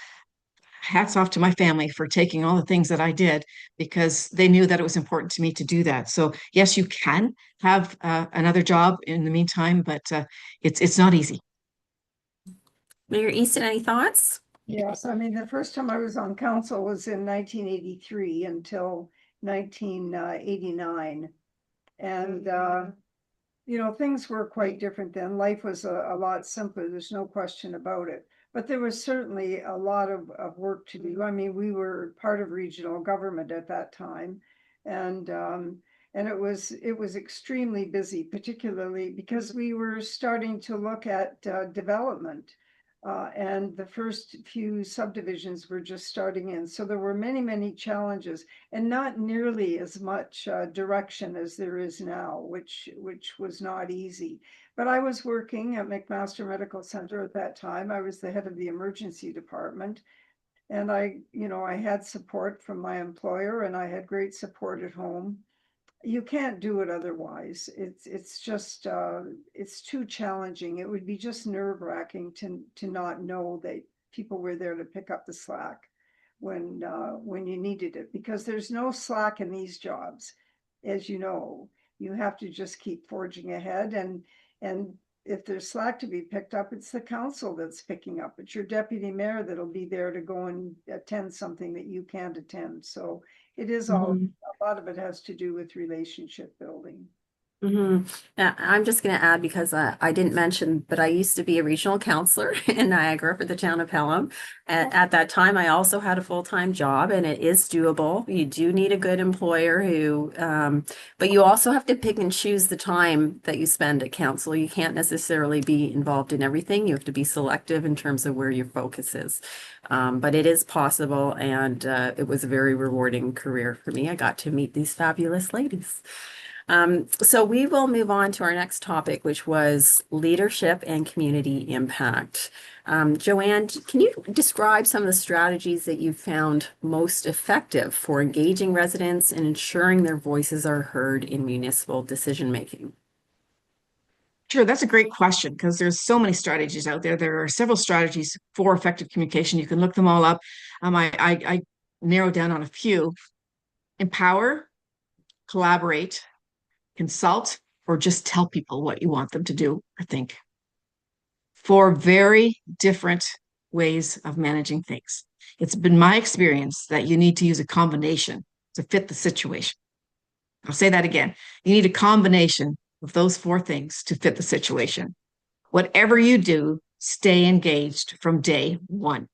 Speaker 3: hats off to my family for taking all the things that I did because they knew that it was important to me to do that. So yes, you can have another job in the meantime, but it's not easy.
Speaker 1: Mayor Easton, any thoughts?
Speaker 2: Yes, I mean, the first time I was on council was in 1983 until 1989. And, things were quite different then. Life was a lot simpler. There's no question about it. But there was certainly a lot of work to do. I mean, we were part of regional government at that time. And it was extremely busy, particularly because we were starting to look at development. And the first few subdivisions were just starting in. So there were many, many challenges and not nearly as much direction as there is now, which was not easy. But I was working at McMaster Medical Center at that time. I was the head of the emergency department. And I had support from my employer and I had great support at home. You can't do it otherwise. It's just it's too challenging. It would be just nerve-wracking to not know that people were there to pick up the slack when you needed it, because there's no slack in these jobs. As you know, you have to just keep forging ahead, and if there's slack to be picked up, it's the council that's picking up. It's your deputy mayor that'll be there to go and attend something that you can't attend. So it is all, a lot of it has to do with relationship building.
Speaker 1: Yeah, I'm just going to add because I didn't mention, but I used to be a regional counselor in Niagara for the town of Pelham. At that time, I also had a full-time job, and it is doable. You do need a good employer but you also have to pick and choose the time that you spend at council. You can't necessarily be involved in everything. You have to be selective in terms of where your focus is. But it is possible, and it was a very rewarding career for me. I got to meet these fabulous ladies. So we will move on to our next topic, which was leadership and community impact. Joanne, can you describe some of the strategies that you found most effective for engaging residents and ensuring their voices are heard in municipal decision making?
Speaker 3: Sure, that's a great question because there's so many strategies out there. There are several strategies for effective communication. You can look them all up. I narrowed down on a few. Empower, collaborate, consult, or just tell people what you want them to do or think. Four very different ways of managing things. It's been my experience that you need to use a combination to fit the situation. I'll say that again. You need a combination of those four things to fit the situation. Whatever you do, stay engaged from day one.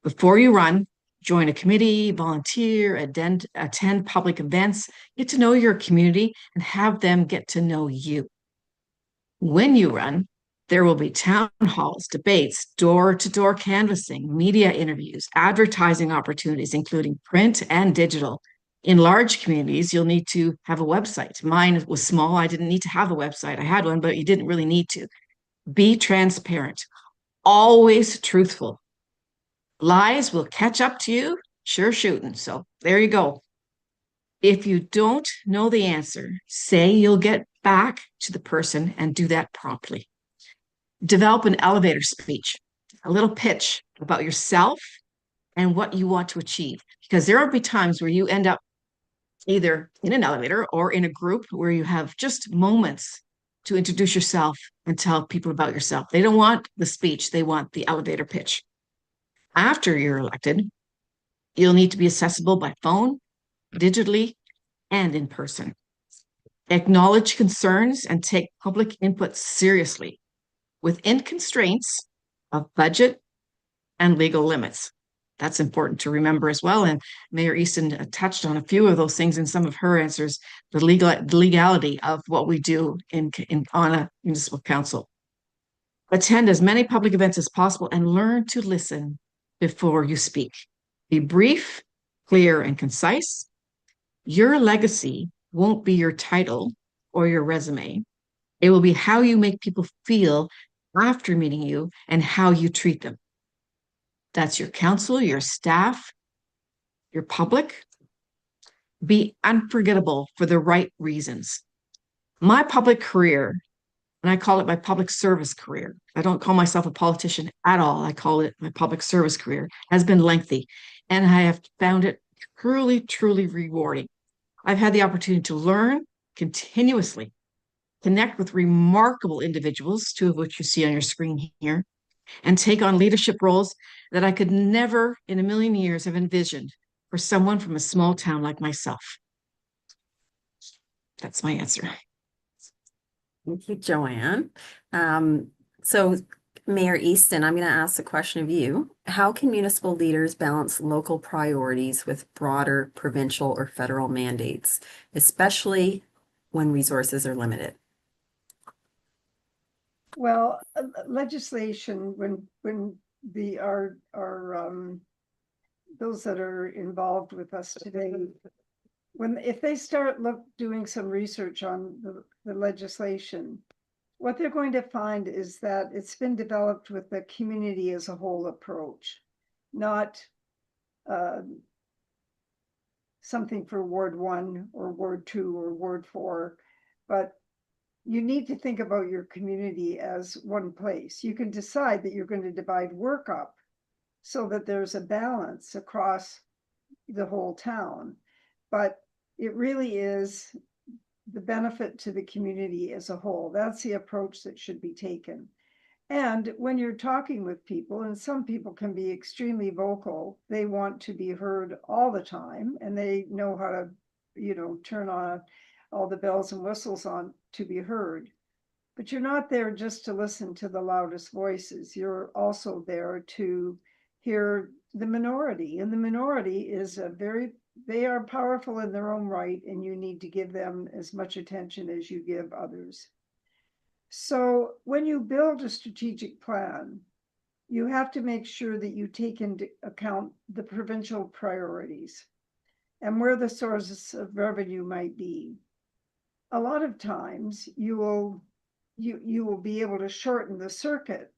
Speaker 3: Before you run, join a committee, volunteer, attend public events, get to know your community, and have them get to know you. When you run, there will be town halls, debates, door-to-door canvassing, media interviews, advertising opportunities, including print and digital. In large communities, you'll need to have a website. Mine was small. I didn't need to have a website. I had one, but you didn't really need to. Be transparent, always truthful. Lies will catch up to you, sure shooting. So there you go. If you don't know the answer, say you'll get back to the person and do that promptly. Develop an elevator speech, a little pitch about yourself and what you want to achieve. Because there will be times where you end up either in an elevator or in a group where you have just moments to introduce yourself and tell people about yourself. They don't want the speech, they want the elevator pitch. After you're elected, you'll need to be accessible by phone, digitally, and in person. Acknowledge concerns and take public input seriously within constraints of budget and legal limits. That's important to remember as well. And Mayor Easton touched on a few of those things in some of her answers, the legality of what we do on a municipal council. Attend as many public events as possible and learn to listen before you speak. Be brief, clear, and concise. Your legacy won't be your title or your resume. It will be how you make people feel after meeting you and how you treat them. That's your council, your staff, your public. Be unforgettable for the right reasons. My public career And I call it my public service career. I don't call myself a politician at all. I call it my public service career. It has been lengthy, and I have found it truly, truly rewarding. I've had the opportunity to learn continuously, connect with remarkable individuals, two of which you see on your screen here, and take on leadership roles that I could never in a million years have envisioned for someone from a small town like myself. That's my answer.
Speaker 1: Thank you, Joanne. So Mayor Easton, I'm going to ask the question of you. How can municipal leaders balance local priorities with broader provincial or federal mandates, especially when resources are limited?
Speaker 2: Well, legislation, when those that are involved with us today, if they start doing some research on the legislation, what they're going to find is that it's been developed with the community as a whole approach, not something for Ward 1 or Ward 2 or Ward 4, but you need to think about your community as one place. You can decide that you're going to divide work up so that there's a balance across the whole town, but it really is the benefit to the community as a whole. That's the approach that should be taken. And when you're talking with people, and some people can be extremely vocal, they want to be heard all the time, and they know how to, turn on all the bells and whistles on to be heard. But you're not there just to listen to the loudest voices. You're also there to hear the minority. And the minority is they are powerful in their own right, and you need to give them as much attention as you give others. So when you build a strategic plan, you have to make sure that you take into account the provincial priorities and where the sources of revenue might be. A lot of times you will be able to shorten the circuit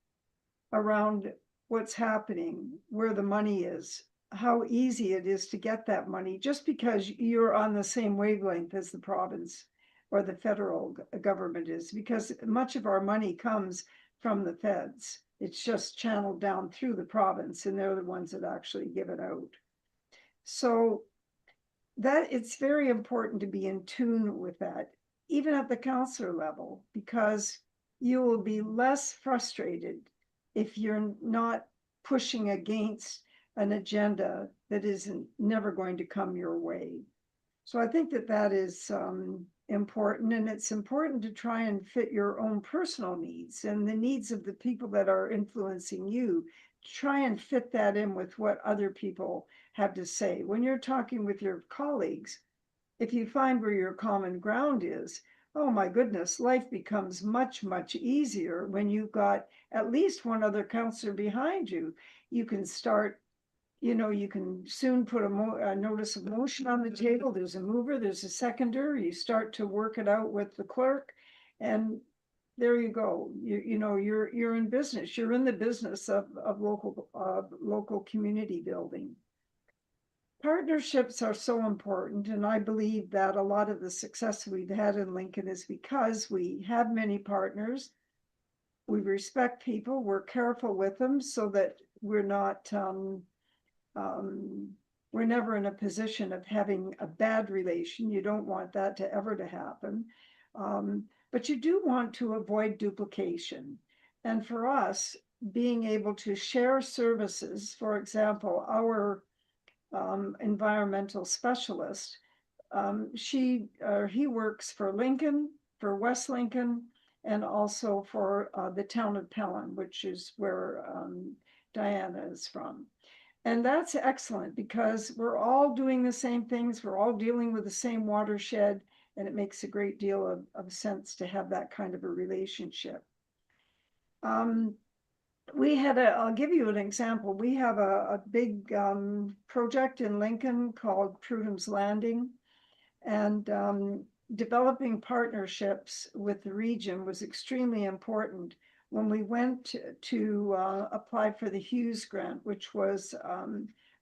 Speaker 2: around what's happening, where the money is, how easy it is to get that money, just because you're on the same wavelength as the province or the federal government is, because much of our money comes from the feds. It's just channeled down through the province, and they're the ones that actually give it out. So that it's very important to be in tune with that, even at the councillor level, because you will be less frustrated if you're not pushing against an agenda that isn't never going to come your way. So I think that is important, and it's important to try and fit your own personal needs and the needs of the people that are influencing you. Try and fit that in with what other people have to say. When you're talking with your colleagues, if you find where your common ground is, oh my goodness, life becomes much, much easier when you've got at least one other counselor behind you. You can start, you can soon put a notice of motion on the table. There's a mover, there's a seconder. You start to work it out with the clerk, and there you go. You're in business. You're in the business of local community building. Partnerships are so important, and I believe that a lot of the success we've had in Lincoln is because we have many partners. We respect people, we're careful with them so that we're not, we're never in a position of having a bad relation. You don't want that to ever to happen. But you do want to avoid duplication. And for us, being able to share services, for example, our environmental specialist, he works for Lincoln, for West Lincoln, and also for the town of Pelham, which is where Diana is from. And that's excellent because we're all doing the same things. We're all dealing with the same watershed, and it makes a great deal of sense to have that kind of a relationship. I'll give you an example. We have a big project in Lincoln called Prudham's Landing, and developing partnerships with the region was extremely important. When we went to apply for the Hughes grant, which was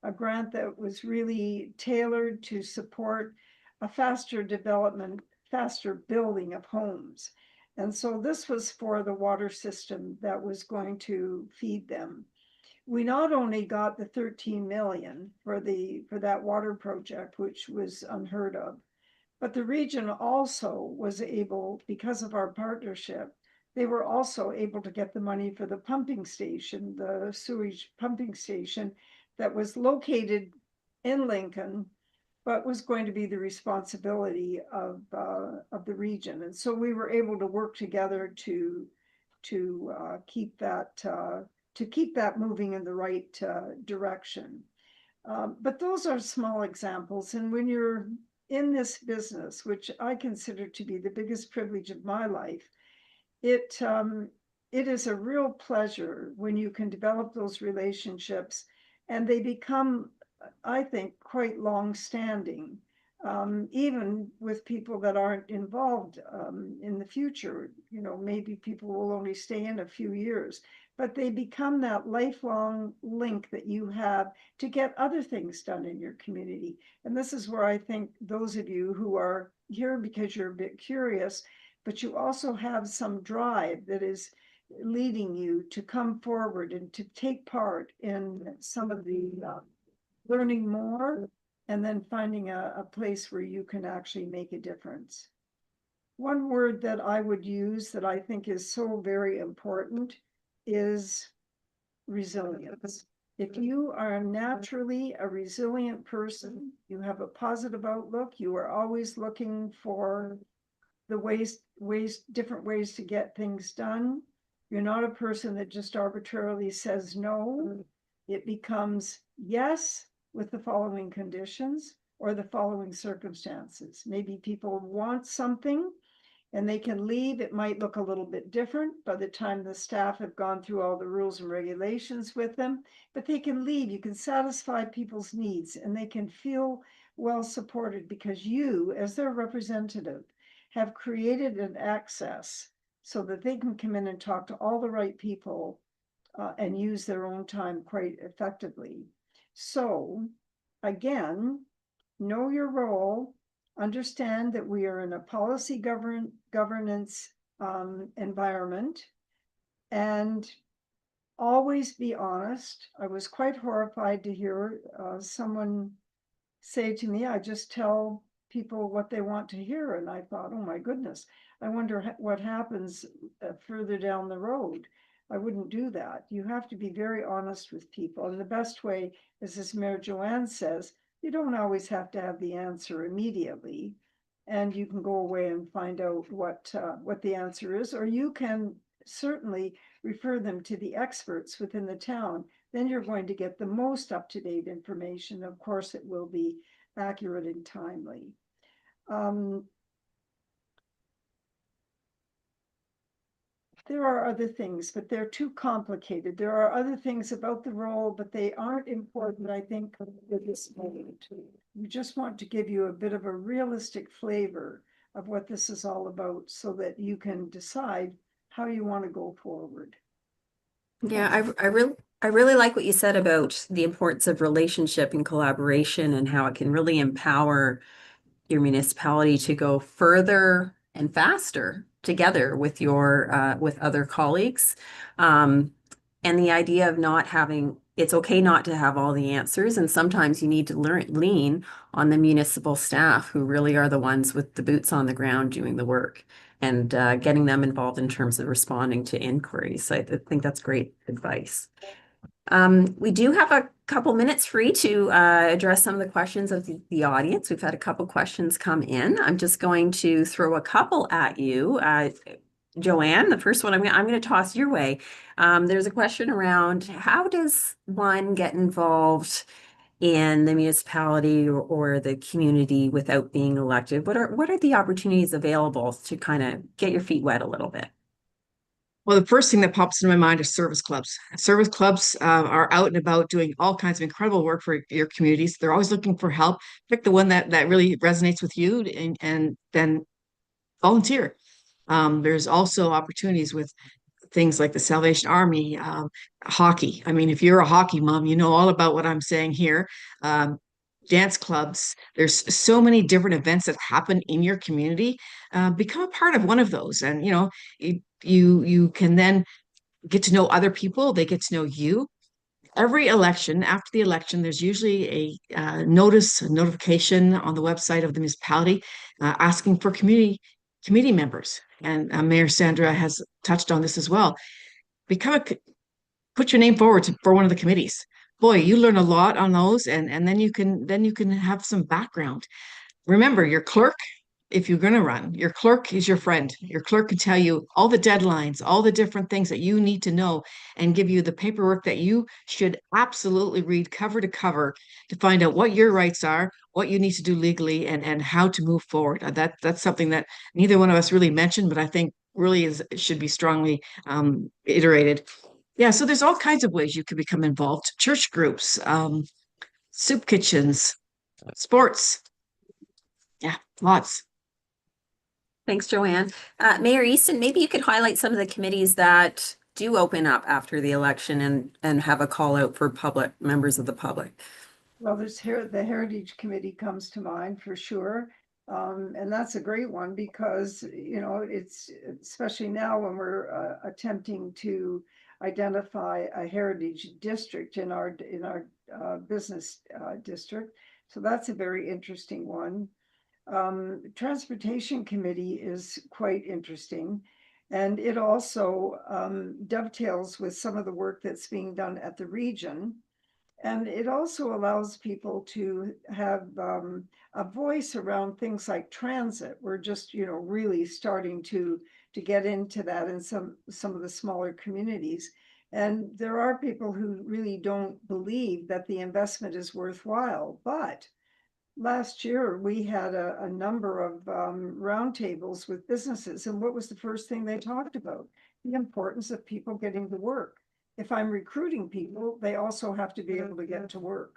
Speaker 2: a grant that was really tailored to support a faster development, faster building of homes. And so this was for the water system that was going to feed them. We not only got the 13 million for that water project, which was unheard of, but the region also was able, because of our partnership, they were also able to get the money for the pumping station, the sewage pumping station that was located in Lincoln, but was going to be the responsibility of the region. And so we were able to work together to keep that moving in the right direction. But those are small examples. And when you're in this business, which I consider to be the biggest privilege of my life, it is a real pleasure when you can develop those relationships and they become, I think, quite long-standing, even with people that aren't involved in the future. You know, maybe people will only stay in a few years, but they become that lifelong link that you have to get other things done in your community. And this is where I think those of you who are here because you're a bit curious, but you also have some drive that is leading you to come forward and to take part in some of the learning more and then finding a place where you can actually make a difference. One word that I would use that I think is so very important is resilience. If you are naturally a resilient person, you have a positive outlook, you are always looking for the different ways to get things done. You're not a person that just arbitrarily says no. It becomes yes with the following conditions or the following circumstances. Maybe people want something and they can leave. It might look a little bit different by the time the staff have gone through all the rules and regulations with them, but they can leave. You can satisfy people's needs and they can feel well supported because you, as their representative, have created an access so that they can come in and talk to all the right people and use their own time quite effectively. So again, know your role, understand that we are in a policy governance environment, and always be honest. I was quite horrified to hear someone say to me, I just tell people what they want to hear. And I thought, oh my goodness, I wonder what happens further down the road. I wouldn't do that. You have to be very honest with people. And the best way, as Mayor Joanne says, you don't always have to have the answer immediately. And you can go away and find out what the answer is, or you can certainly refer them to the experts within the town. Then you're going to get the most up-to-date information. Of course, it will be accurate and timely. There are other things, but they're too complicated. There are other things about the role, but they aren't important, I think, at this moment. We just want to give you a bit of a realistic flavor of what this is all about so that you can decide how you want to go forward.
Speaker 1: Yeah, I really like what you said about the importance of relationship and collaboration and how it can really empower your municipality to go further and faster together with your with other colleagues. And the idea of not having, it's okay not to have all the answers, and sometimes you need to lean on the municipal staff who really are the ones with the boots on the ground doing the work and getting them involved in terms of responding to inquiries. I think that's great advice. We do have a couple minutes free to address some of the questions of the audience. We've had a couple questions come in. I'm just going to throw a couple at you. Joanne, the first one I'm going to toss your way. There's a question around how does one get involved in the municipality or the community without being elected? What are the opportunities available to kind of get your feet wet a little bit?
Speaker 3: Well, the first thing that pops into my mind is service clubs. Service clubs are out and about doing all kinds of incredible work for your communities. They're always looking for help. Pick the one that really resonates with you and then volunteer. There's also opportunities with things like the Salvation Army, hockey. I mean, if you're a hockey mom, you know all about what I'm saying here. dance clubs. There's so many different events that happen in your community. Become a part of one of those, and you can then get to know other people. They get to know you. Every election, after the election, there's usually a notification on the website of the municipality asking for committee members. And Mayor Sandra has touched on this as well. Put your name forward for one of the committees. Boy, you learn a lot on those, and then you can have some background. Remember, your clerk, if you're going to run, your clerk is your friend. Your clerk can tell you all the deadlines, all the different things that you need to know, and give you the paperwork that you should absolutely read cover to cover to find out what your rights are, what you need to do legally, and how to move forward. That's something that neither one of us really mentioned, but I think really should be strongly iterated. Yeah, so there's all kinds of ways you can become involved. Church groups, soup kitchens, sports. Yeah, lots.
Speaker 1: Thanks, Joanne. Mayor Easton, maybe you could highlight some of the committees that do open up after the election and have a call out for public members of the public.
Speaker 2: Well, the Heritage Committee comes to mind for sure. And that's a great one because, it's especially now when we're attempting to identify a heritage district in our business district. So that's a very interesting one. Transportation Committee is quite interesting. And it also dovetails with some of the work that's being done at the region. And it also allows people to have a voice around things like transit. We're just, really starting to get into that in some of the smaller communities. And there are people who really don't believe that the investment is worthwhile. But last year we had a number of roundtables with businesses. And what was the first thing they talked about? The importance of people getting to work. If I'm recruiting people, they also have to be able to get to work.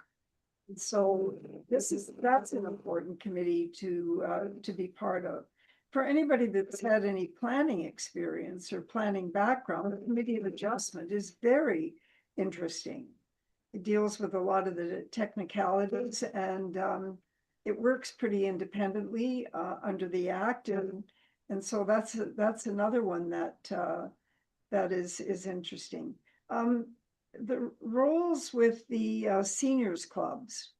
Speaker 2: And so that's an important committee to be part of. For anybody that's had any planning experience or planning background, the Committee of Adjustment is very interesting. It deals with a lot of the technicalities, and it works pretty independently under the Act, and so that's another one that is interesting. The roles with the seniors clubs,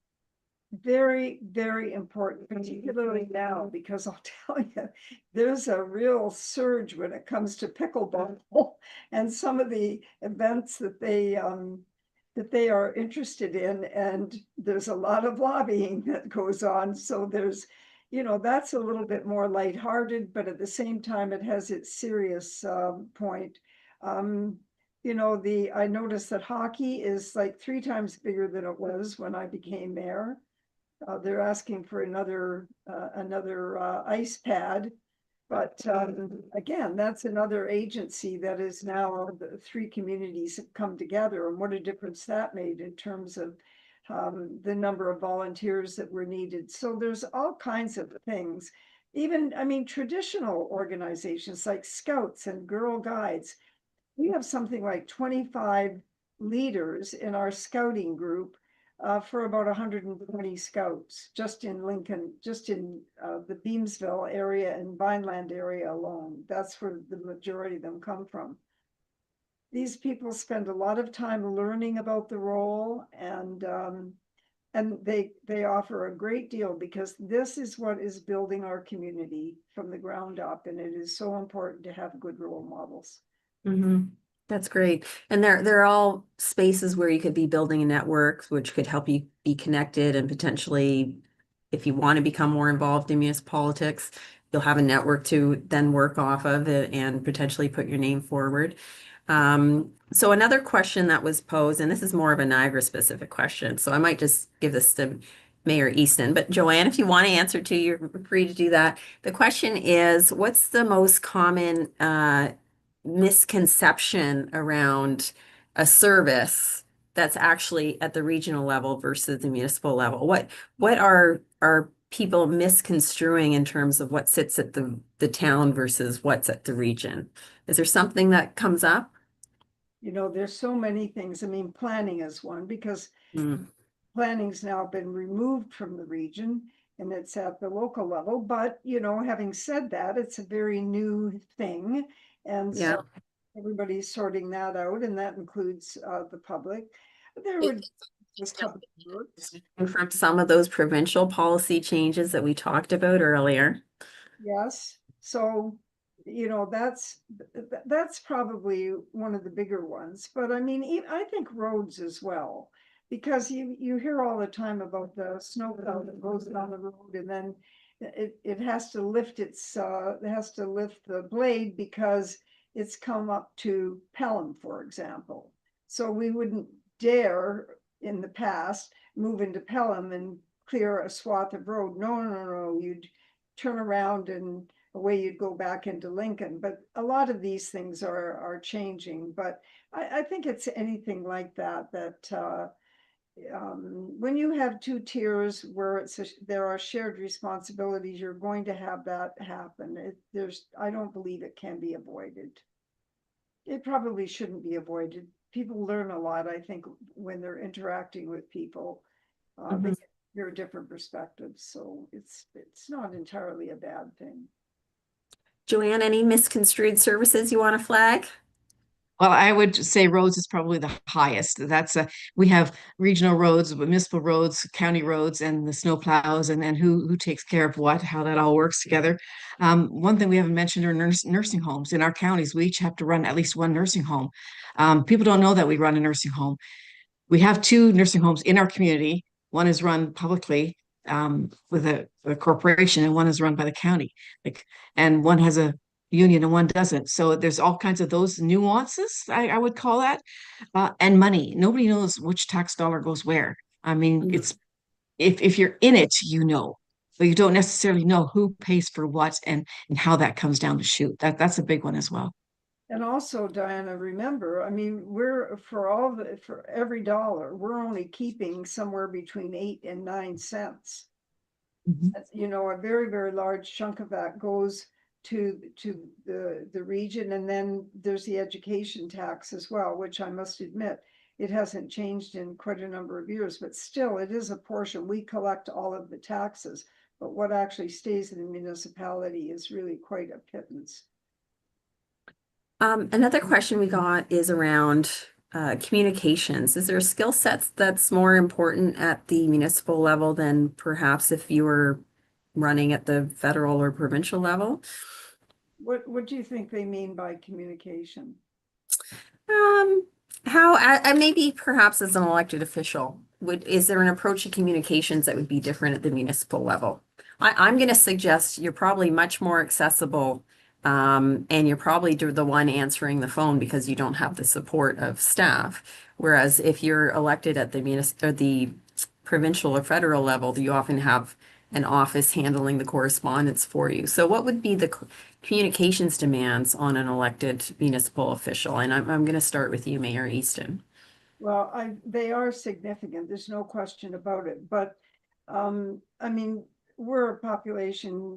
Speaker 2: very, very important, particularly now, because I'll tell you, there's a real surge when it comes to pickleball and some of the events that they are interested in, and there's a lot of lobbying that goes on. So there's, that's a little bit more lighthearted, but at the same time, it has its serious point. I noticed that hockey is like 3 times bigger than it was when I became mayor. They're asking for another ice pad. But again, that's another agency that is now the 3 communities have come together, and what a difference that made in terms of the number of volunteers that were needed. So there's all kinds of things. Even, traditional organizations like Scouts and Girl Guides. We have something like 25 leaders in our scouting group for about 120 scouts just in Lincoln, just in the Beamsville area and Vineland area alone. That's where the majority of them come from. These people spend a lot of time learning about the role, and they offer a great deal because this is what is building our community from the ground up, and it is so important to have good role models.
Speaker 1: Mm-hmm. That's great. And they're all spaces where you could be building a network, which could help you be connected and potentially, if you want to become more involved in municipal politics, you'll have a network to then work off of it and potentially put your name forward. So another question that was posed, and this is more of a Niagara specific question, so I might just give this to Mayor Easton, but Joanne, if you want to answer too, you're free to do that. The question is, what's the most common misconception around a service that's actually at the regional level versus the municipal level? What are people misconstruing in terms of what sits at the town versus what's at the region? Is there something that comes up?
Speaker 2: There's so many things. Planning is one because planning's now been removed from the region and it's at the local level. But, having said that, it's a very new thing. And
Speaker 1: Yeah.
Speaker 2: so everybody's sorting that out, and that includes the public. There
Speaker 1: It-
Speaker 2: would be public works.
Speaker 1: And from some of those provincial policy changes that we talked about earlier.
Speaker 2: Yes, so, that's probably one of the bigger ones, but I mean, I think roads as well. Because you hear all the time about the snowplow that goes down the road and then it has to lift it has to lift the blade because it's come up to Pelham, for example. So we wouldn't dare in the past move into Pelham and clear a swath of road. No, no, no, you'd turn around and away you'd go back into Lincoln. But a lot of these things are changing. But I think it's anything like that, when you have two tiers where there are shared responsibilities, you're going to have that happen. I don't believe it can be avoided. It probably shouldn't be avoided. People learn a lot, I think, when they're interacting with people. They hear different perspectives, so it's not entirely a bad thing.
Speaker 1: Joanne, any misconstrued services you want to flag?
Speaker 3: Well, I would say roads is probably the highest. We have regional roads, municipal roads, county roads, and the snow plows, and then who takes care of what, how that all works together. One thing we haven't mentioned are nursing homes. In our counties, we each have to run at least one nursing home. People don't know that we run a nursing home. We have two nursing homes in our community. One is run publicly with a corporation, and one is run by the county. And one has a union and one doesn't. So there's all kinds of those nuances, I would call that. And money. Nobody knows which tax dollar goes where. I mean,
Speaker 1: Mhm.
Speaker 3: it's if you're in it, but you don't necessarily know who pays for what and how that comes down the chute. That's a big one as well.
Speaker 2: And also, Diana, remember, I mean, for every dollar, we're only keeping somewhere between 8 and 9 cents.
Speaker 3: Mhm.
Speaker 2: A very, very large chunk of that goes to the region. And then there's the education tax as well, which I must admit, it hasn't changed in quite a number of years, but still it is a portion. We collect all of the taxes, but what actually stays in the municipality is really quite a pittance.
Speaker 1: Another question we got is around communications. Is there a skill set that's more important at the municipal level than perhaps if you were running at the federal or provincial level?
Speaker 2: What do you think they mean by communication?
Speaker 1: Um, how, maybe perhaps as an elected official, is there an approach to communications that would be different at the municipal level? I'm going to suggest you're probably much more accessible, and you're probably the one answering the phone because you don't have the support of staff. Whereas if you're elected at the or the provincial or federal level, you often have an office handling the correspondence for you. So what would be the communications demands on an elected municipal official? And I'm going to start with you, Mayor Easton.
Speaker 2: Well, they are significant. There's no question about it. But I mean, we're a population,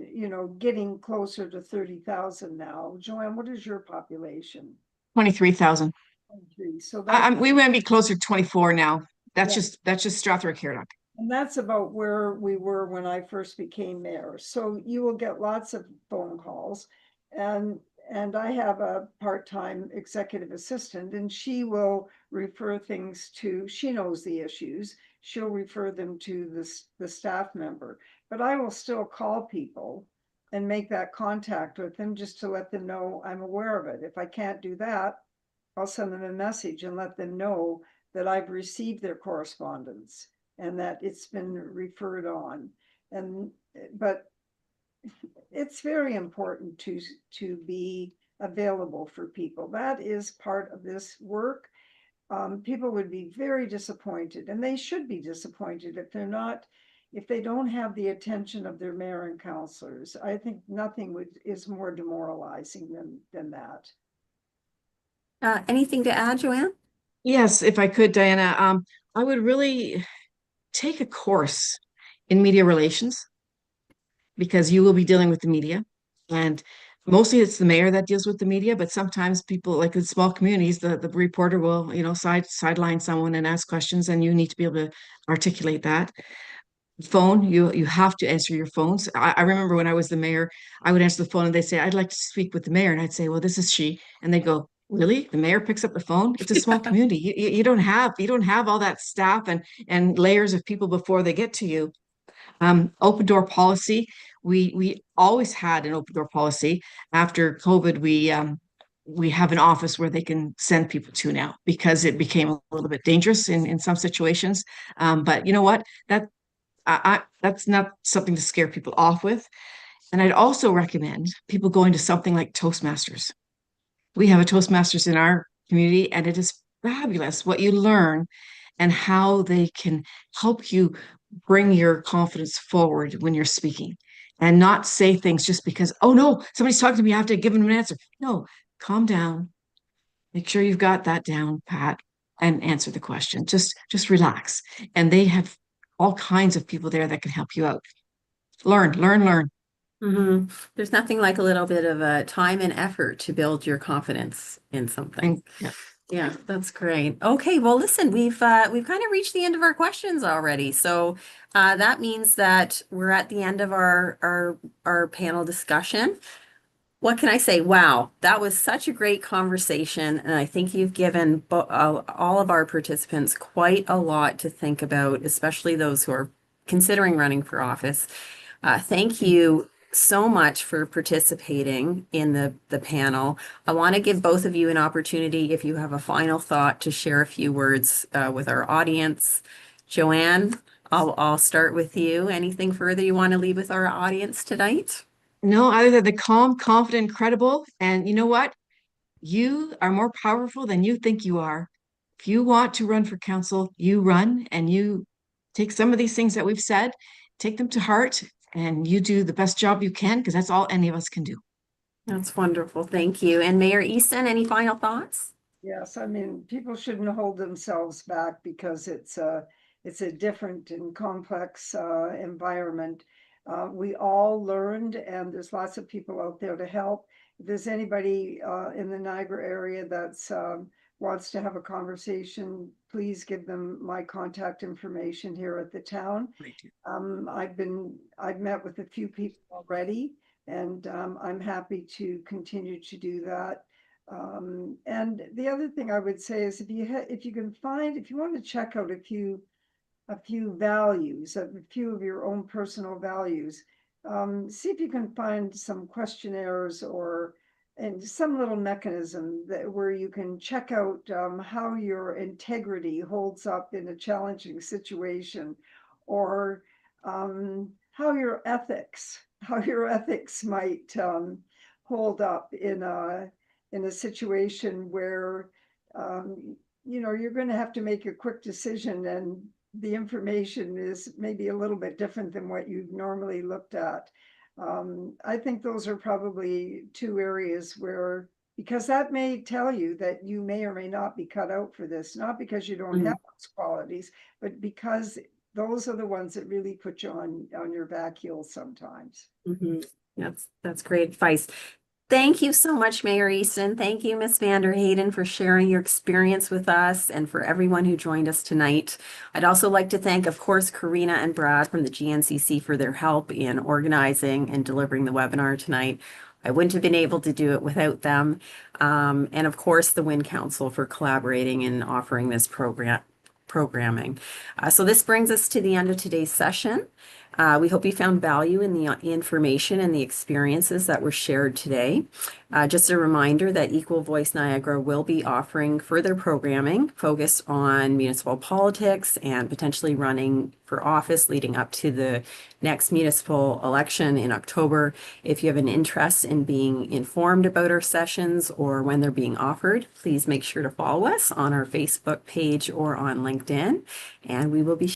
Speaker 2: getting closer to 30,000 now. Joanne, what is your population?
Speaker 3: 23,000.
Speaker 2: 23. So that's
Speaker 3: We might be closer to 24 now. That's
Speaker 2: yeah.
Speaker 3: just Strathroy Cardock.
Speaker 2: And that's about where we were when I first became mayor. So you will get lots of phone calls. And I have a part-time executive assistant, and she will refer things she knows the issues. She'll refer them to the staff member. But I will still call people and make that contact with them just to let them know I'm aware of it. If I can't do that, I'll send them a message and let them know that I've received their correspondence and that it's been referred on. But it's very important to be available for people. That is part of this work. People would be very disappointed, and they should be disappointed if they don't have the attention of their mayor and councilors. I think nothing is more demoralizing than that.
Speaker 1: Anything to add, Joanne?
Speaker 3: Yes, if I could, Diana, I would really take a course in media relations because you will be dealing with the media. And mostly it's the mayor that deals with the media, but sometimes people like in small communities, the reporter will, sideline someone and ask questions, and you need to be able to articulate that. Phone, you have to answer your phones. I remember when I was the mayor, I would answer the phone and they'd say, I'd like to speak with the mayor. And I'd say, well, this is she. And they go, really? The mayor picks up the phone? It's a small community. You don't have all that staff and layers of people before they get to you. Open door policy. We always had an open door policy. After COVID, we have an office where they can send people to now because it became a little bit dangerous in some situations. But you know what? That's not something to scare people off with. And I'd also recommend people going to something like Toastmasters. We have a Toastmasters in our community, and it is fabulous what you learn and how they can help you bring your confidence forward when you're speaking and not say things just because, oh no, somebody's talking to me, I have to give them an answer. No, calm down, make sure you've got that down pat, and answer the question. Just relax. And they have all kinds of people there that can help you out. Learn.
Speaker 1: There's nothing like a little bit of time and effort to build your confidence in something.
Speaker 3: And yeah.
Speaker 1: Yeah, that's great. Okay, well, listen, we've kind of reached the end of our questions already. So that means that we're at the end of our panel discussion. What can I say? Wow, that was such a great conversation, and I think you've given all of our participants quite a lot to think about, especially those who are considering running for office. Thank you so much for participating in the panel. I want to give both of you an opportunity, if you have a final thought, to share a few words with our audience. Joanne, I'll start with you. Anything further you want to leave with our audience tonight?
Speaker 3: No, other than the calm, confident, credible. And you know what? You are more powerful than you think you are. If you want to run for council, you run and you take some of these things that we've said, take them to heart, and you do the best job you can because that's all any of us can do.
Speaker 1: That's wonderful. Thank you. And Mayor Easton, any final thoughts?
Speaker 2: Yes, I mean, people shouldn't hold themselves back because it's a different and complex environment. We all learned, and there's lots of people out there to help. If there's anybody in the Niagara area that's wants to have a conversation, please give them my contact information here at the town. I've met with a few people already, and I'm happy to continue to do that. And the other thing I would say is if you want to check out a few values, a few of your own personal values, see if you can find some questionnaires and some little mechanism where you can check out how your integrity holds up in a challenging situation, or how your ethics might hold up in a situation where you're going to have to make a quick decision, and the information is maybe a little bit different than what you've normally looked at. I think those are probably two areas where, because that may tell you that you may or may not be cut out for this, not because you don't have those qualities, but because those are the ones that really put you on your back heels sometimes.
Speaker 1: That's great advice. Thank you so much, Mayor Easton. Thank you, Ms. Vanderheyden, for sharing your experience with us, and for everyone who joined us tonight. I'd also like to thank, of course, Karina and Brad from the GNCC for their help in organizing and delivering the webinar tonight. I wouldn't have been able to do it without them. And of course, the Wind Council for collaborating and offering this programming. So this brings us to the end of today's session. We hope you found value in the information and the experiences that were shared today. Just a reminder that Equal Voice Niagara will be offering further programming focused on municipal politics and potentially running for office leading up to the next municipal election in October. If you have an interest in being informed about our sessions or when they're being offered, please make sure to follow us on our Facebook page or on LinkedIn, and we will be